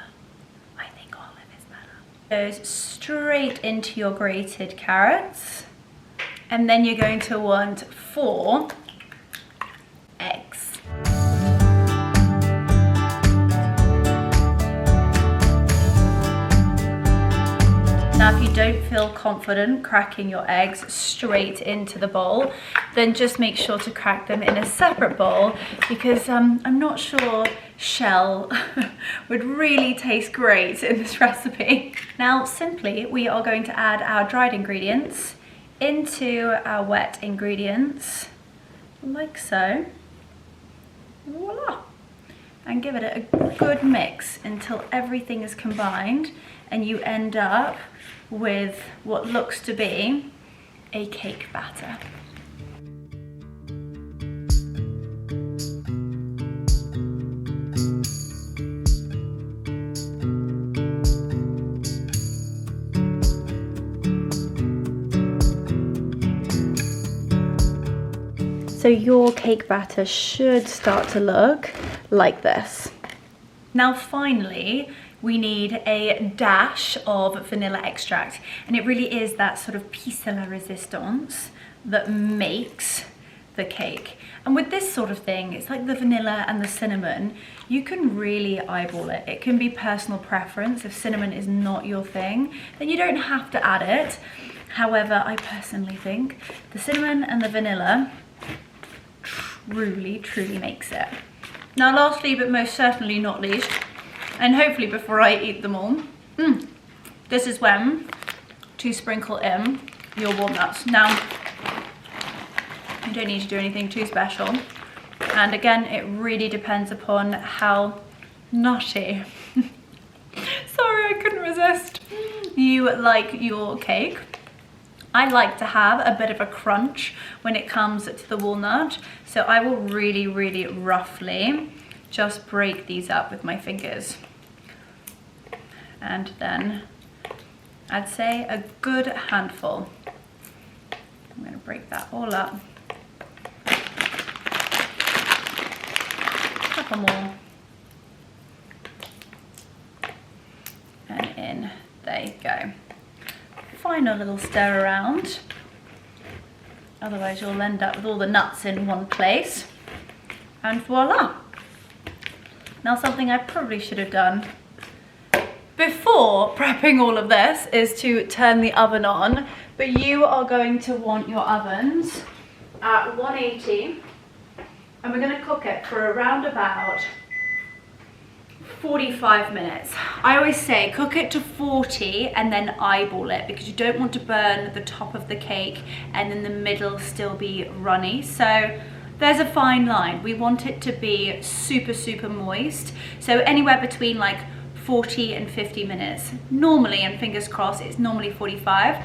I think olive is better. Goes straight into your grated carrots. And then you're going to want 4 eggs. Now, if you don't feel confident cracking your eggs straight into the bowl, then just make sure to crack them in a separate bowl, because I'm not sure shell would really taste great in this recipe. Now, simply, we are going to add our dried ingredients into our wet ingredients, like so. Voila! And give it a good mix until everything is combined and you end up with what looks to be a cake batter. So your cake batter should start to look like this. Now finally, we need a dash of vanilla extract, and it really is that sort of piece de la resistance that makes the cake. And with this sort of thing, it's like the vanilla and the cinnamon, you can really eyeball it. It can be personal preference. If cinnamon is not your thing, then you don't have to add it. However, I personally think the cinnamon and the vanilla truly makes it. Now lastly, but most certainly not least, and hopefully before I eat them all, this is when to sprinkle in your walnuts. Now, you don't need to do anything too special. And again, it really depends upon how nutty, sorry, I couldn't resist, you like your cake. I like to have a bit of a crunch when it comes to the walnut. So I will really roughly just break these up with my fingers. And then I'd say a good handful. I'm gonna break that all up. Couple more. And in, there you go. Final little stir around. Otherwise you'll end up with all the nuts in one place. And voila. Now something I probably should have done before prepping all of this is to turn the oven on, but you are going to want your ovens at 180, and we're going to cook it for around about 45 minutes. I always say cook it to 40 and then eyeball it, because you don't want to burn the top of the cake and then the middle still be runny. So there's a fine line. We want it to be super moist. So anywhere between like 40 and 50 minutes. Normally, and fingers crossed, it's normally 45.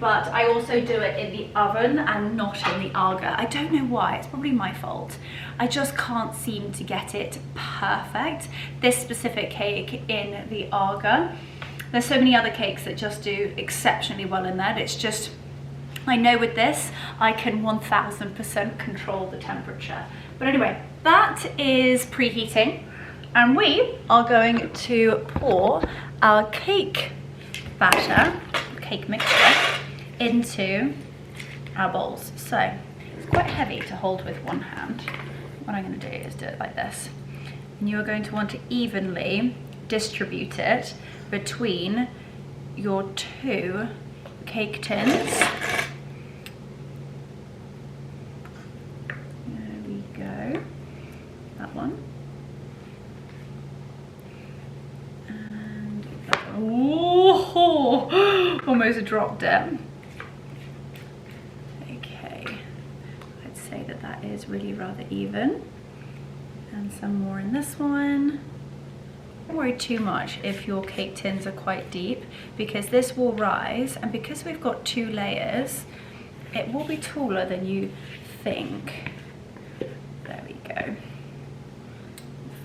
But I also do it in the oven and not in the Aga. I don't know why, it's probably my fault. I just can't seem to get it perfect, this specific cake in the Aga. There's so many other cakes that just do exceptionally well in there. It's just, I know with this, I can 1000% control the temperature. But anyway, that is preheating. And we are going to pour our cake batter, cake mixture, into our bowls. So it's quite heavy to hold with one hand. What I'm going to do is do it like this. And you are going to want to evenly distribute it between your two cake tins. There we go. That one. And that one. Ooh, almost dropped it. That is really rather even, and some more in this one. Don't worry too much if your cake tins are quite deep, because this will rise, and because we've got 2 layers, it will be taller than you think. There we go.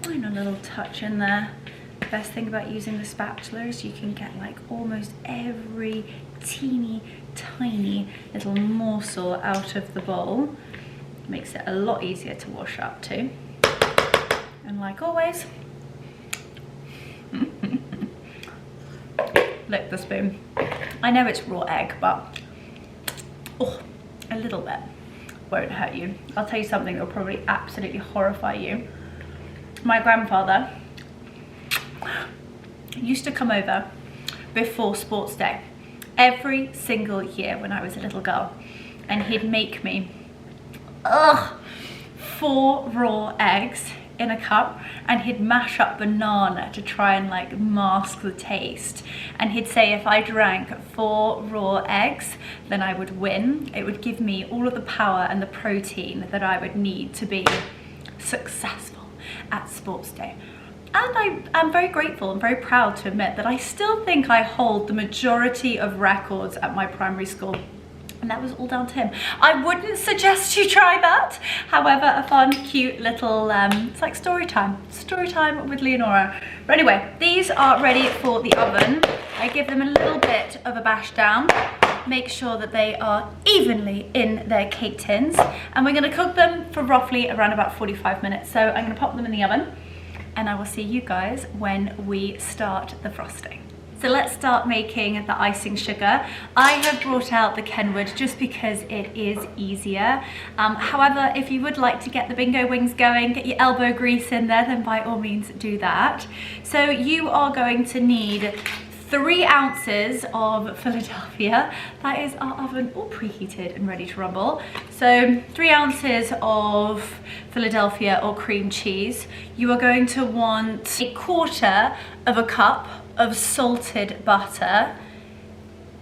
Final little touch in there. The best thing about using the spatula is you can get like almost every teeny tiny little morsel out of the bowl. Makes it a lot easier to wash up too. And like always, lick the spoon. I know it's raw egg, but oh, a little bit won't hurt you. I'll tell you something that will probably absolutely horrify you. My grandfather used to come over before sports day every single year when I was a little girl, and he'd make me 4 raw eggs in a cup, and he'd mash up banana to try and like mask the taste, and he'd say if I drank 4 raw eggs then I would win. It would give me all of the power and the protein that I would need to be successful at sports day. And I'm very grateful and very proud to admit that I still think I hold the majority of records at my primary school. And that was all down to him. I wouldn't suggest you try that. However, a fun, cute little, it's like story time with Leonora. But anyway, these are ready for the oven. I give them a little bit of a bash down. Make sure that they are evenly in their cake tins. And we're gonna cook them for roughly around about 45 minutes. So I'm gonna pop them in the oven and I will see you guys when we start the frosting. So let's start making the icing sugar. I have brought out the Kenwood just because it is easier. However, if you would like to get the bingo wings going, get your elbow grease in there, then by all means do that. So you are going to need 3 ounces of Philadelphia. That is our oven all preheated and ready to rumble. So 3 ounces of Philadelphia or cream cheese. You are going to want 1/4 of a cup of salted butter,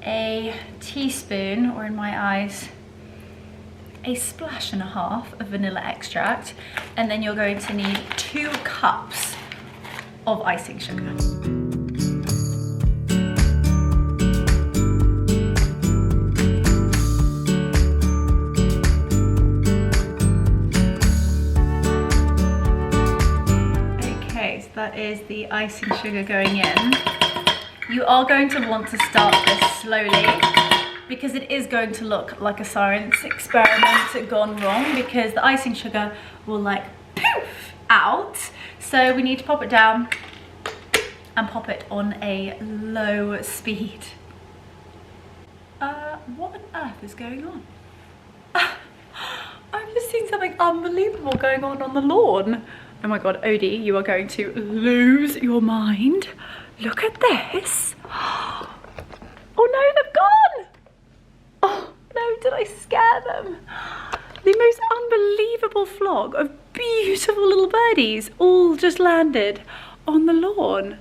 a teaspoon, or in my eyes, a splash and a half of vanilla extract, and then you're going to need 2 cups of icing sugar. That is the icing sugar going in. You are going to want to start this slowly because it is going to look like a science experiment gone wrong, because the icing sugar will like poof out. So we need to pop it down and pop it on a low speed. What on earth is going on? I've just seen something unbelievable going on the lawn. Oh my god, Odie, you are going to lose your mind. Look at this. Oh no, they've gone. Oh no, did I scare them? The most unbelievable flock of beautiful little birdies all just landed on the lawn.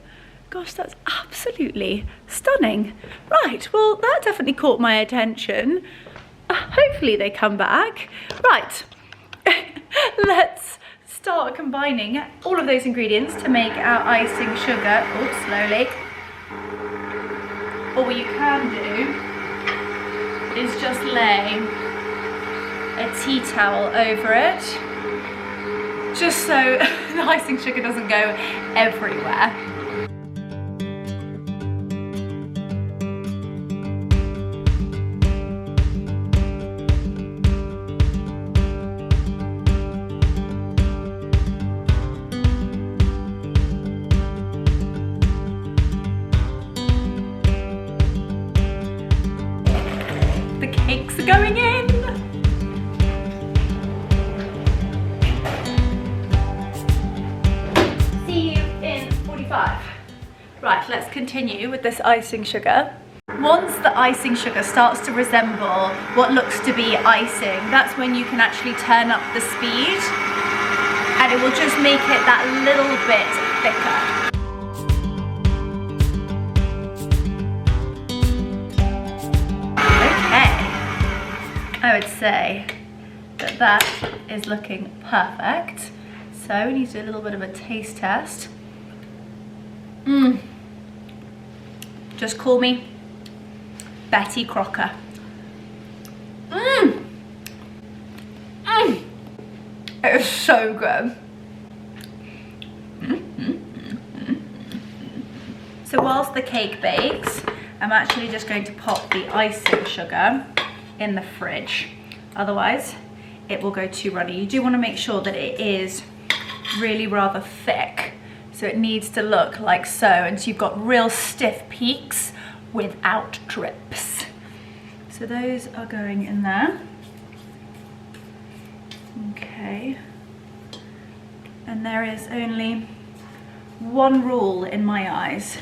Gosh, that's absolutely stunning. Right, well, that definitely caught my attention. Hopefully they come back. Right, let's start combining all of those ingredients to make our icing sugar. Oh, slowly. Or what you can do is just lay a tea towel over it, just so the icing sugar doesn't go everywhere. Going in. See you in 45. Right, let's continue with this icing sugar. Once the icing sugar starts to resemble what looks to be icing, that's when you can actually turn up the speed, and it will just make it that little bit thicker. I would say that that is looking perfect. So we need to do a little bit of a taste test. Just call me Betty Crocker. It is so good. So whilst the cake bakes, I'm actually just going to pop the icing sugar in the fridge, otherwise it will go too runny. You do want to make sure that it is really rather thick, so it needs to look like so, and so you've got real stiff peaks without drips. So those are going in there. Okay, and there is only one rule in my eyes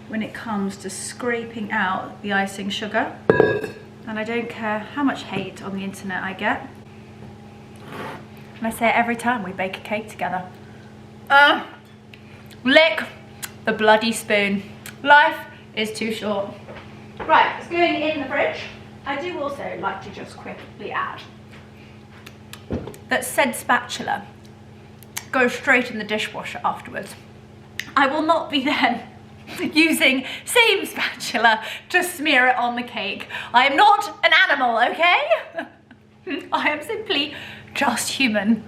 when it comes to scraping out the icing sugar. And I don't care how much hate on the internet I get. And I say it every time we bake a cake together. Lick the bloody spoon. Life is too short. Right, it's going in the fridge. I do also like to just quickly add that said spatula goes straight in the dishwasher afterwards. I will not be then using same spatula to smear it on the cake. I am not an animal, okay? I am simply just human.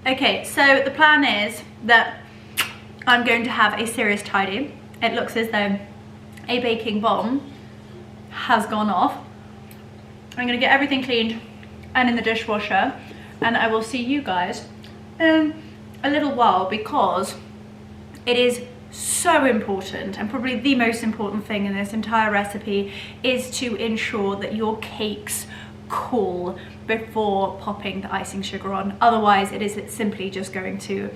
Okay, so the plan is that I'm going to have a serious tidy. It looks as though a baking bomb has gone off. I'm gonna get everything cleaned and in the dishwasher, and I will see you guys in a little while because it is so important, and probably the most important thing in this entire recipe is to ensure that your cakes cool before popping the icing sugar on. Otherwise it is simply just going to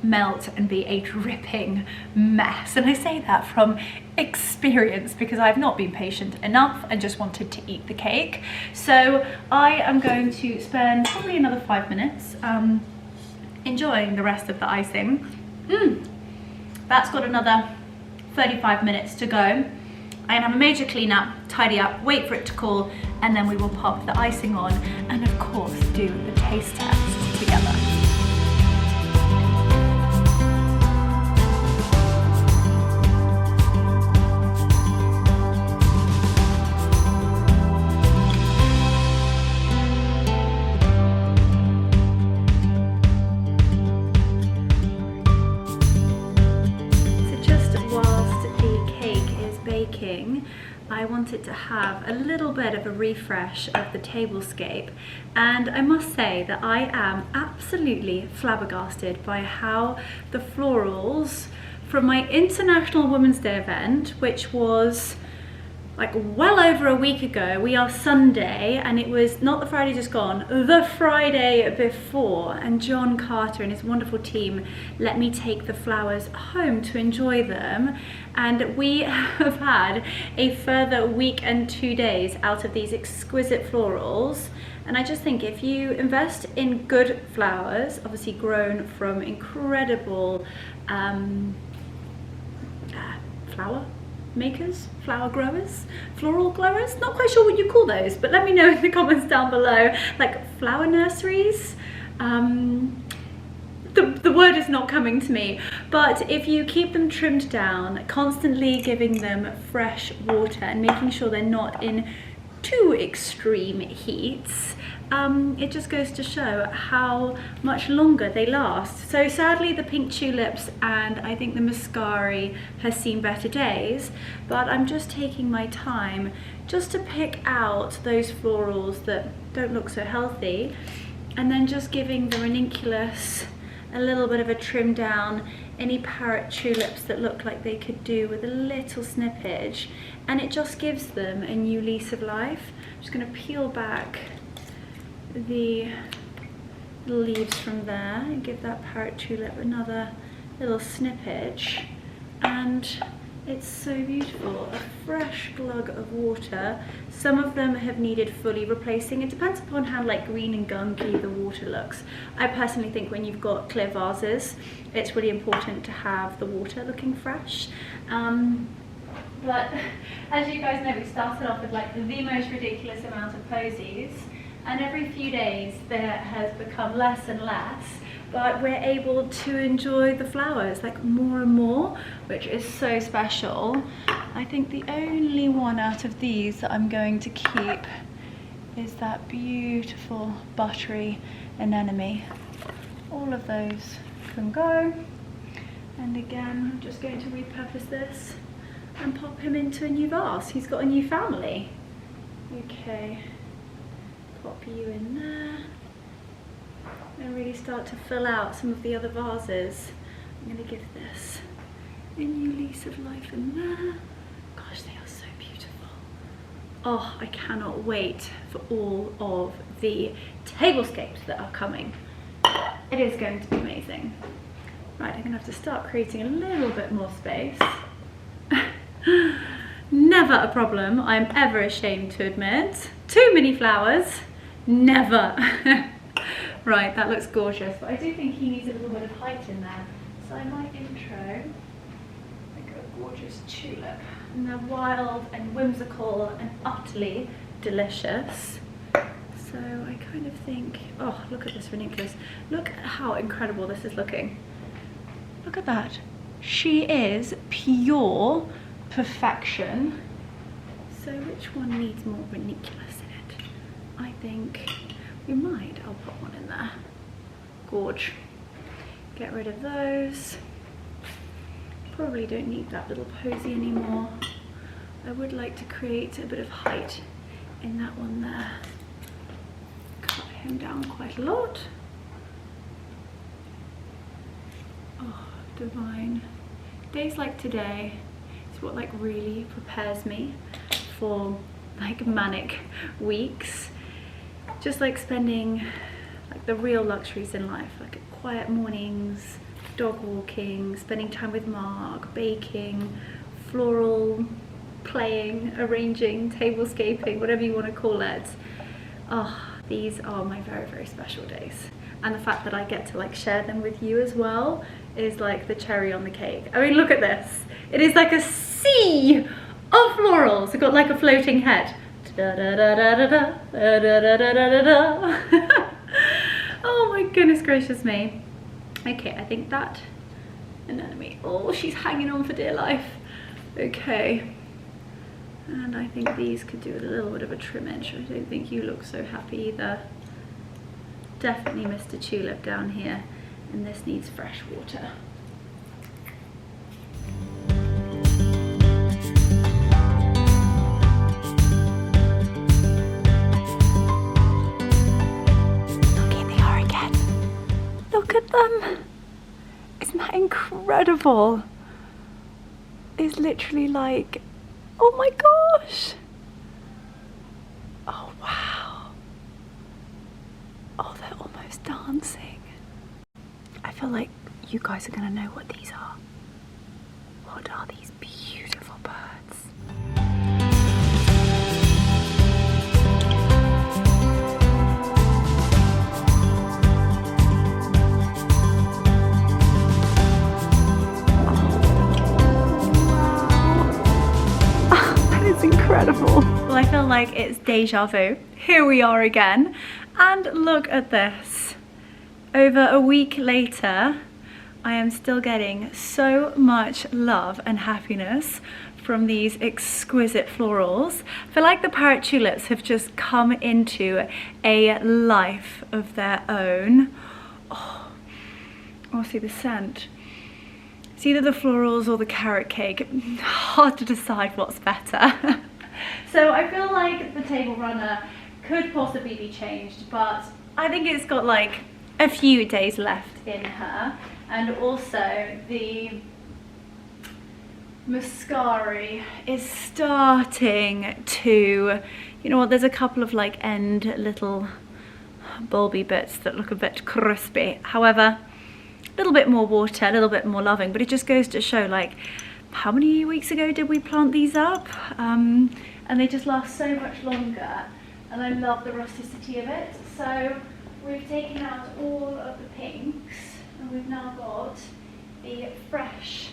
melt and be a dripping mess. And I say that from experience because I've not been patient enough and just wanted to eat the cake. So I am going to spend probably another 5 minutes enjoying the rest of the icing. That's got another 35 minutes to go. I'm gonna have a major clean up, tidy up, wait for it to cool, and then we will pop the icing on and of course do the taste test together. I wanted to have a little bit of a refresh of the tablescape, and I must say that I am absolutely flabbergasted by how the florals from my International Women's Day event, which was like well over a week ago. We are Sunday, and it was not the Friday just gone, the Friday before, and John Carter and his wonderful team let me take the flowers home to enjoy them, and we have had a further week and 2 days out of these exquisite florals. And I just think if you invest in good flowers, obviously grown from incredible flower makers, flower growers, floral growers, not quite sure what you call those, but let me know in the comments down below, like flower nurseries. The word is not coming to me, but if you keep them trimmed down, constantly giving them fresh water and making sure they're not in too extreme heats, it just goes to show how much longer they last. So sadly the pink tulips and I think the muscari has seen better days, but I'm just taking my time just to pick out those florals that don't look so healthy, and then just giving the ranunculus a little bit of a trim down, any parrot tulips that look like they could do with a little snippage, and it just gives them a new lease of life. I'm just going to peel back the leaves from there and give that parrot tulip another little snippage, and it's so beautiful. A fresh glug of water. Some of them have needed fully replacing. It depends upon how like green and gunky the water looks. I personally think when you've got clear vases, it's really important to have the water looking fresh. But as you guys know, we started off with like the most ridiculous amount of posies, and every few days there has become less and less, but we're able to enjoy the flowers like more and more, which is so special. I think the only one out of these that I'm going to keep is that beautiful buttery anemone. All of those can go. And again, I'm just going to repurpose this and pop him into a new vase. He's got a new family. Okay, pop you in there. And really start to fill out some of the other vases. I'm going to give this a new lease of life in there. Gosh, they are so beautiful. Oh, I cannot wait for all of the tablescapes that are coming. It is going to be amazing. Right, I'm going to have to start creating a little bit more space. Never a problem I'm ever ashamed to admit. Too many flowers, never. Right, that looks gorgeous, but I do think he needs a little bit of height in there. So I might intro like a gorgeous tulip. And they're wild and whimsical and utterly delicious. So I kind of think, oh, look at this ranunculus. Look at how incredible this is looking. Look at that. She is pure perfection. So which one needs more ranunculus in it? I think we might. I'll put one in there. Gorge. Get rid of those. Probably don't need that little posy anymore. I would like to create a bit of height in that one there. Cut him down quite a lot. divine. Days like today is what like really prepares me for like manic weeks. Just like spending like the real luxuries in life, like quiet mornings, dog walking, spending time with Mark, baking, floral, playing, arranging, tablescaping, whatever you want to call it. Oh, these are my very, very special days. And the fact that I get to like share them with you as well is like the cherry on the cake. I mean, look at this. It is like a sea of florals. I've got like a floating head. Da, da, da, da, da, da, da, da, da, da, da. Oh my goodness gracious me. Okay, I think that anemone. Oh, she's hanging on for dear life. Okay. And I think these could do with a little bit of a trimmage. I don't think you look so happy either. Definitely Mr. Tulip down here. And this needs fresh water. Look, here they are again. Look at them. Isn't that incredible? It's literally like, oh my gosh. Oh wow. Oh, they're almost dancing. I feel like you guys are gonna know what these are. What are these beautiful birds? Incredible. Well, I feel like it's deja vu. Here we are again, and look at this. Over a week later, I am still getting so much love and happiness from these exquisite florals. I feel like the parrot tulips have just come into a life of their own. Oh, see the scent. It's either the florals or the carrot cake. Hard to decide what's better. So I feel like the table runner could possibly be changed, but I think it's got like a few days left in her. And also the mascara is starting to, you know what, there's a couple of like end little bulby bits that look a bit crispy. However, a little bit more water, a little bit more loving, but it just goes to show like how many weeks ago did we plant these up? And they just last so much longer, and I love the rusticity of it. So we've taken out all of the pinks and we've now got the fresh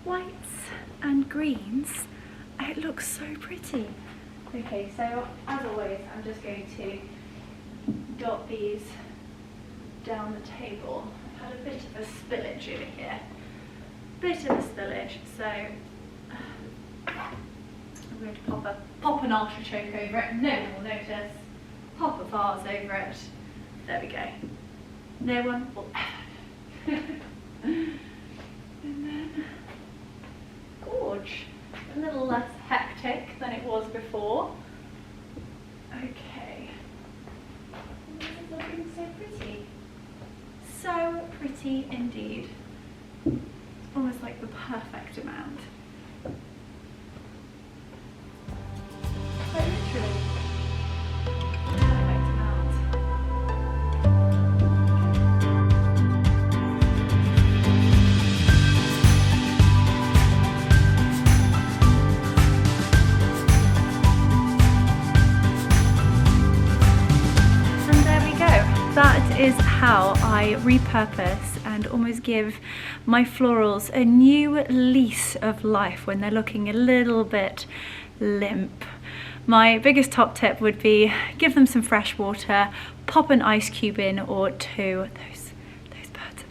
whites and greens. It looks so pretty. Okay, so as always, I'm just going to dot these down the table. I've had a bit of a spillage over here. Bit of a spillage, so I'm going to pop an artichoke over it. No one will notice. Pop a vase over it. There we go. No one will ever. And then gorge. A little less hectic than it was before. Okay. This is looking so pretty. So pretty indeed. Almost like the perfect amount. Quite literally. Perfect amount. And there we go. That is how I repurpose and almost give my florals a new lease of life when they're looking a little bit limp. My biggest top tip would be give them some fresh water, pop an ice cube in or two. Those birds are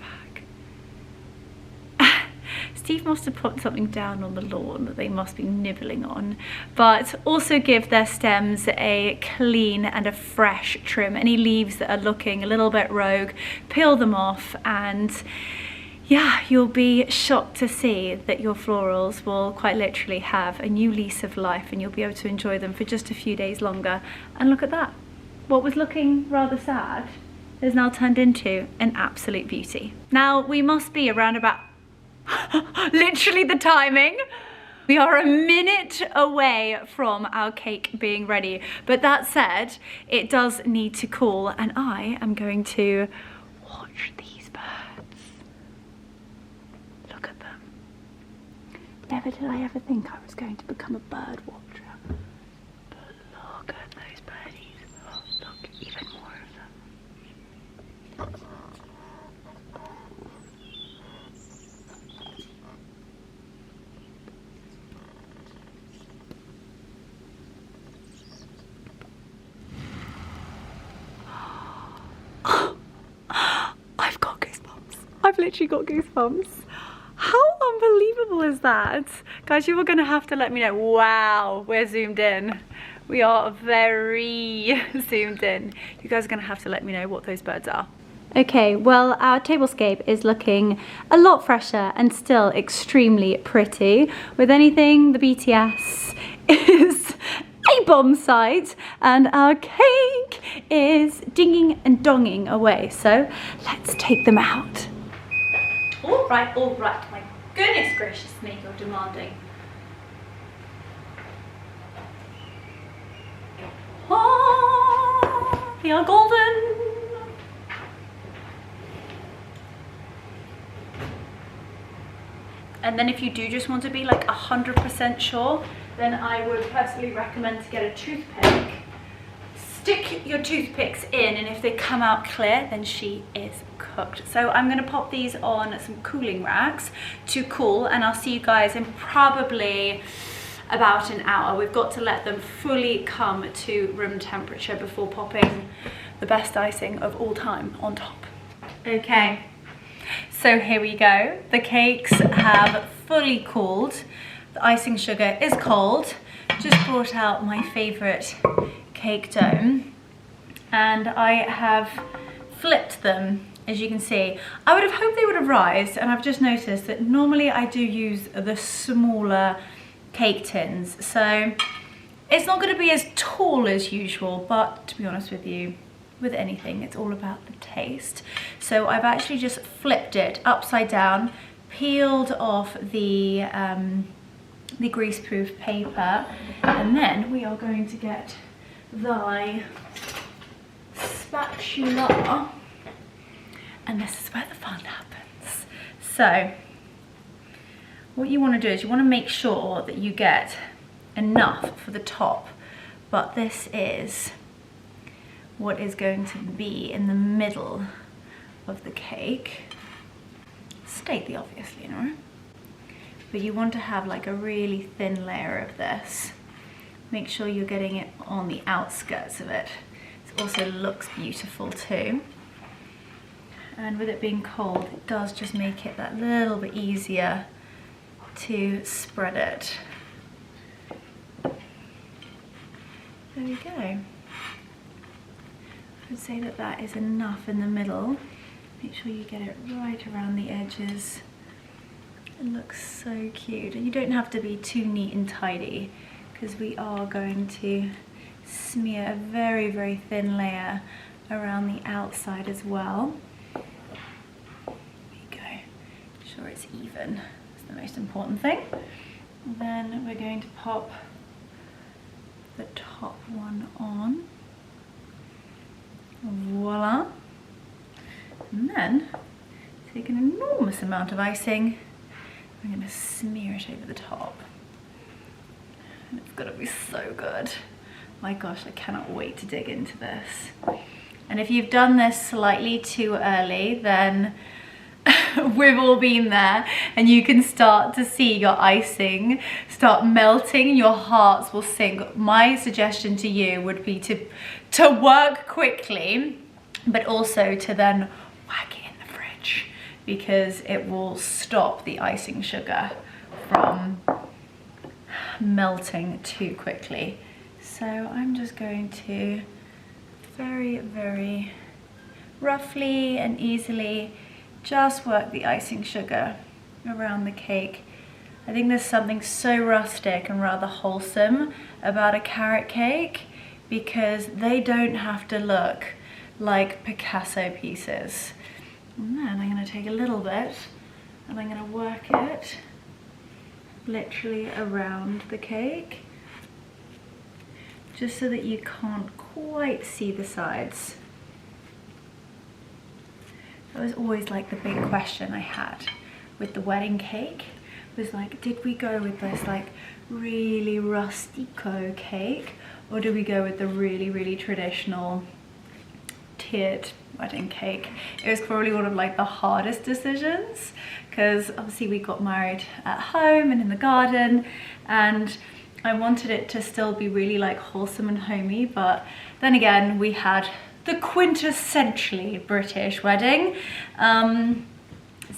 back. Steve must have put something down on the lawn that they must be nibbling on, but also give their stems a clean and a fresh trim. Any leaves that are looking a little bit rogue, peel them off, and yeah, you'll be shocked to see that your florals will quite literally have a new lease of life, and you'll be able to enjoy them for just a few days longer. And look at that. What was looking rather sad has now turned into an absolute beauty. Now we must be around about Literally the timing. We are a minute away from our cake being ready. But that said, it does need to cool, and I am going to watch these birds. Look at them. Never did I ever think I was going to become a bird watcher. But look at those birdies. Oh, look, even more of them. I've got goosebumps. I've literally got goosebumps. How unbelievable is that? Guys, you are gonna have to let me know. Wow, we're zoomed in. We are very zoomed in. You guys are gonna have to let me know what those birds are. Okay, well, our tablescape is looking a lot fresher and still extremely pretty. With anything, the BTS is a bomb site, and our cake is dinging and donging away. So let's take them out. All right, my goodness gracious me, you're demanding. Oh, they are golden. And then if you do just want to be like 100% sure, then I would personally recommend to get a toothpick. Stick your toothpicks in, and if they come out clear, then she is cooked. So I'm gonna pop these on some cooling racks to cool, and I'll see you guys in probably about an hour. We've got to let them fully come to room temperature before popping the best icing of all time on top. Okay, so here we go. The cakes have fully cooled. The icing sugar is cold. Just brought out my favorite cake dough, and I have flipped them, as you can see. I would have hoped they would have rised, and I've just noticed that normally I do use the smaller cake tins, so it's not going to be as tall as usual, but to be honest with you, with anything, it's all about the taste. So I've actually just flipped it upside down, peeled off the greaseproof paper, and then we are going to get the spatula, and this is where the fun happens. So what you want to do is you want to make sure that you get enough for the top, but this is what is going to be in the middle of the cake. State the obvious, Leonora. But you want to have like a really thin layer of this. Make sure you're getting it on the outskirts of it. It also looks beautiful too. And with it being cold, it does just make it that little bit easier to spread it. There we go. I would say that that is enough in the middle. Make sure you get it right around the edges. It looks so cute. And you don't have to be too neat and tidy, because we are going to smear a very, very thin layer around the outside as well. There you go. Make sure it's even. That's the most important thing. And then we're going to pop the top one on. Voila. And then take an enormous amount of icing. I'm going to smear it over the top. And it's going to be so good. My gosh, I cannot wait to dig into this. And if you've done this slightly too early, then we've all been there, and you can start to see your icing start melting and your hearts will sink. My suggestion to you would be to work quickly, but also to then whack it in the fridge, because it will stop the icing sugar from melting too quickly. So I'm just going to very, very roughly and easily just work the icing sugar around the cake. I think there's something so rustic and rather wholesome about a carrot cake, because they don't have to look like Picasso pieces. And then I'm going to take a little bit and I'm going to work it literally around the cake, just so that you can't quite see the sides. That was always like the big question I had with the wedding cake, was like, did we go with this like really rustico cake, or do we go with the really, really traditional tiered wedding cake? It was probably one of like the hardest decisions, because obviously we got married at home and in the garden, and I wanted it to still be really like wholesome and homey, but then again we had the quintessentially British wedding.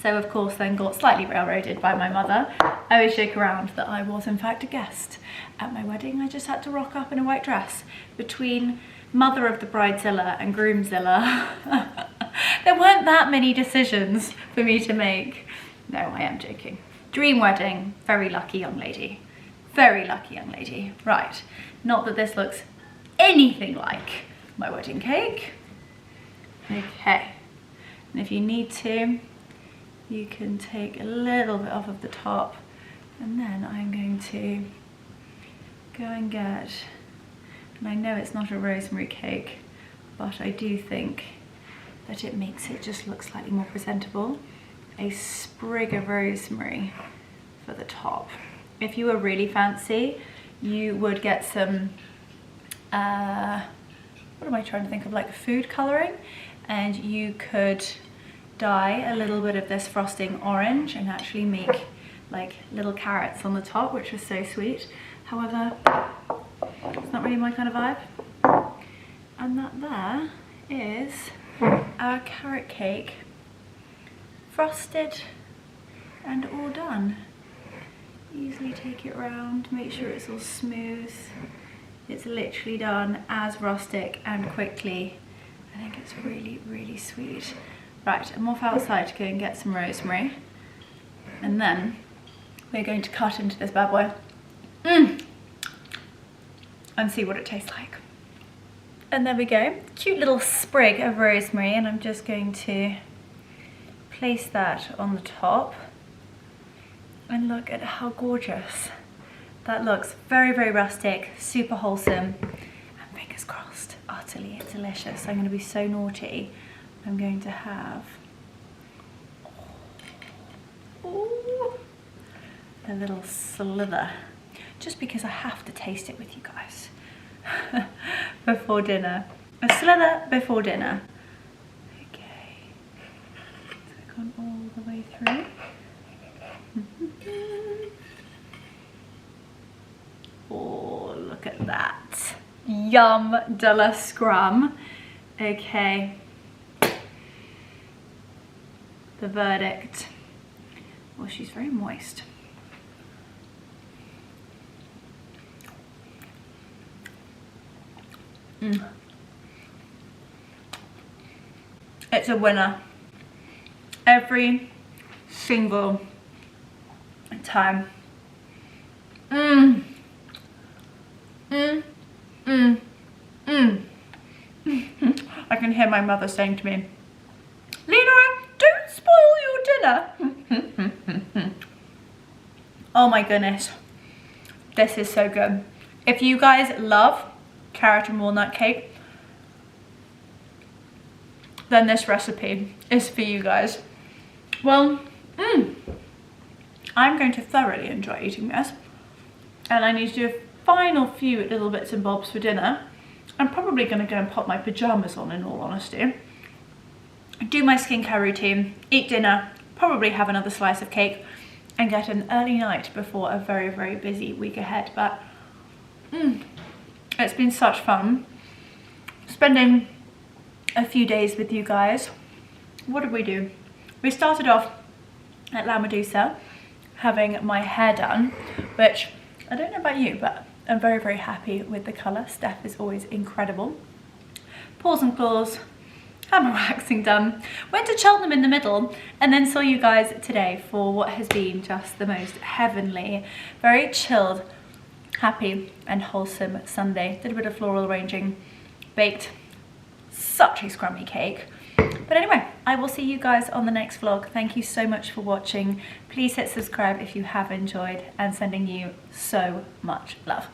So of course then got slightly railroaded by my mother. I always joke around that I was in fact a guest at my wedding. I just had to rock up in a white dress. Between mother of the bridezilla and groomzilla, there weren't that many decisions for me to make. No, I am joking. Dream wedding, very lucky young lady. Very lucky young lady. Right, not that this looks anything like my wedding cake. Okay, and if you need to, you can take a little bit off of the top, and then I'm going to go and get, and I know it's not a rosemary cake, but I do think that it makes it just look slightly more presentable, a sprig of rosemary for the top. If you were really fancy, you would get some, what am I trying to think of, like food colouring, and you could dye a little bit of this frosting orange and actually make like little carrots on the top, which was so sweet. However, it's not really my kind of vibe. And that there is our carrot cake, frosted and all done. Easily take it round, make sure it's all smooth. It's literally done as rustic and quickly. I think it's really, really sweet. Right, I'm off outside to go and get some rosemary, and then we're going to cut into this bad boy and see what it tastes like. And there we go, cute little sprig of rosemary, and I'm just going to place that on the top. And look at how gorgeous that looks. Very, very rustic, super wholesome, and fingers crossed, utterly delicious. I'm going to be so naughty. I'm going to have a little slither, just because I have to taste it with you guys before dinner. A slither before dinner. Okay, so I've gone all the way through. Oh, look at that. Yum de la scrum. Okay. The verdict. Well, she's very moist. It's a winner. Every single time. I can hear my mother saying to me, Leonora, don't spoil your dinner. Oh my goodness, this is so good. If you guys love carrot and walnut cake, then this recipe is for you guys. Well, I'm going to thoroughly enjoy eating this, and I need to do a final few little bits and bobs for dinner. I'm probably going to go and pop my pajamas on, in all honesty, do my skincare routine, eat dinner, probably have another slice of cake, and get an early night before a very, very busy week ahead. But it's been such fun spending a few days with you guys. What did we do? We started off at La Medusa having my hair done, which I don't know about you, but I'm very, very happy with the colour. Steph is always incredible. Paws and claws, had my waxing done, went to Cheltenham in the middle, and then saw you guys today for what has been just the most heavenly, very chilled, happy and wholesome Sunday. Did a bit of floral arranging, baked such a scrummy cake. But anyway, I will see you guys on the next vlog. Thank you so much for watching. Please hit subscribe if you have enjoyed, and sending you so much love.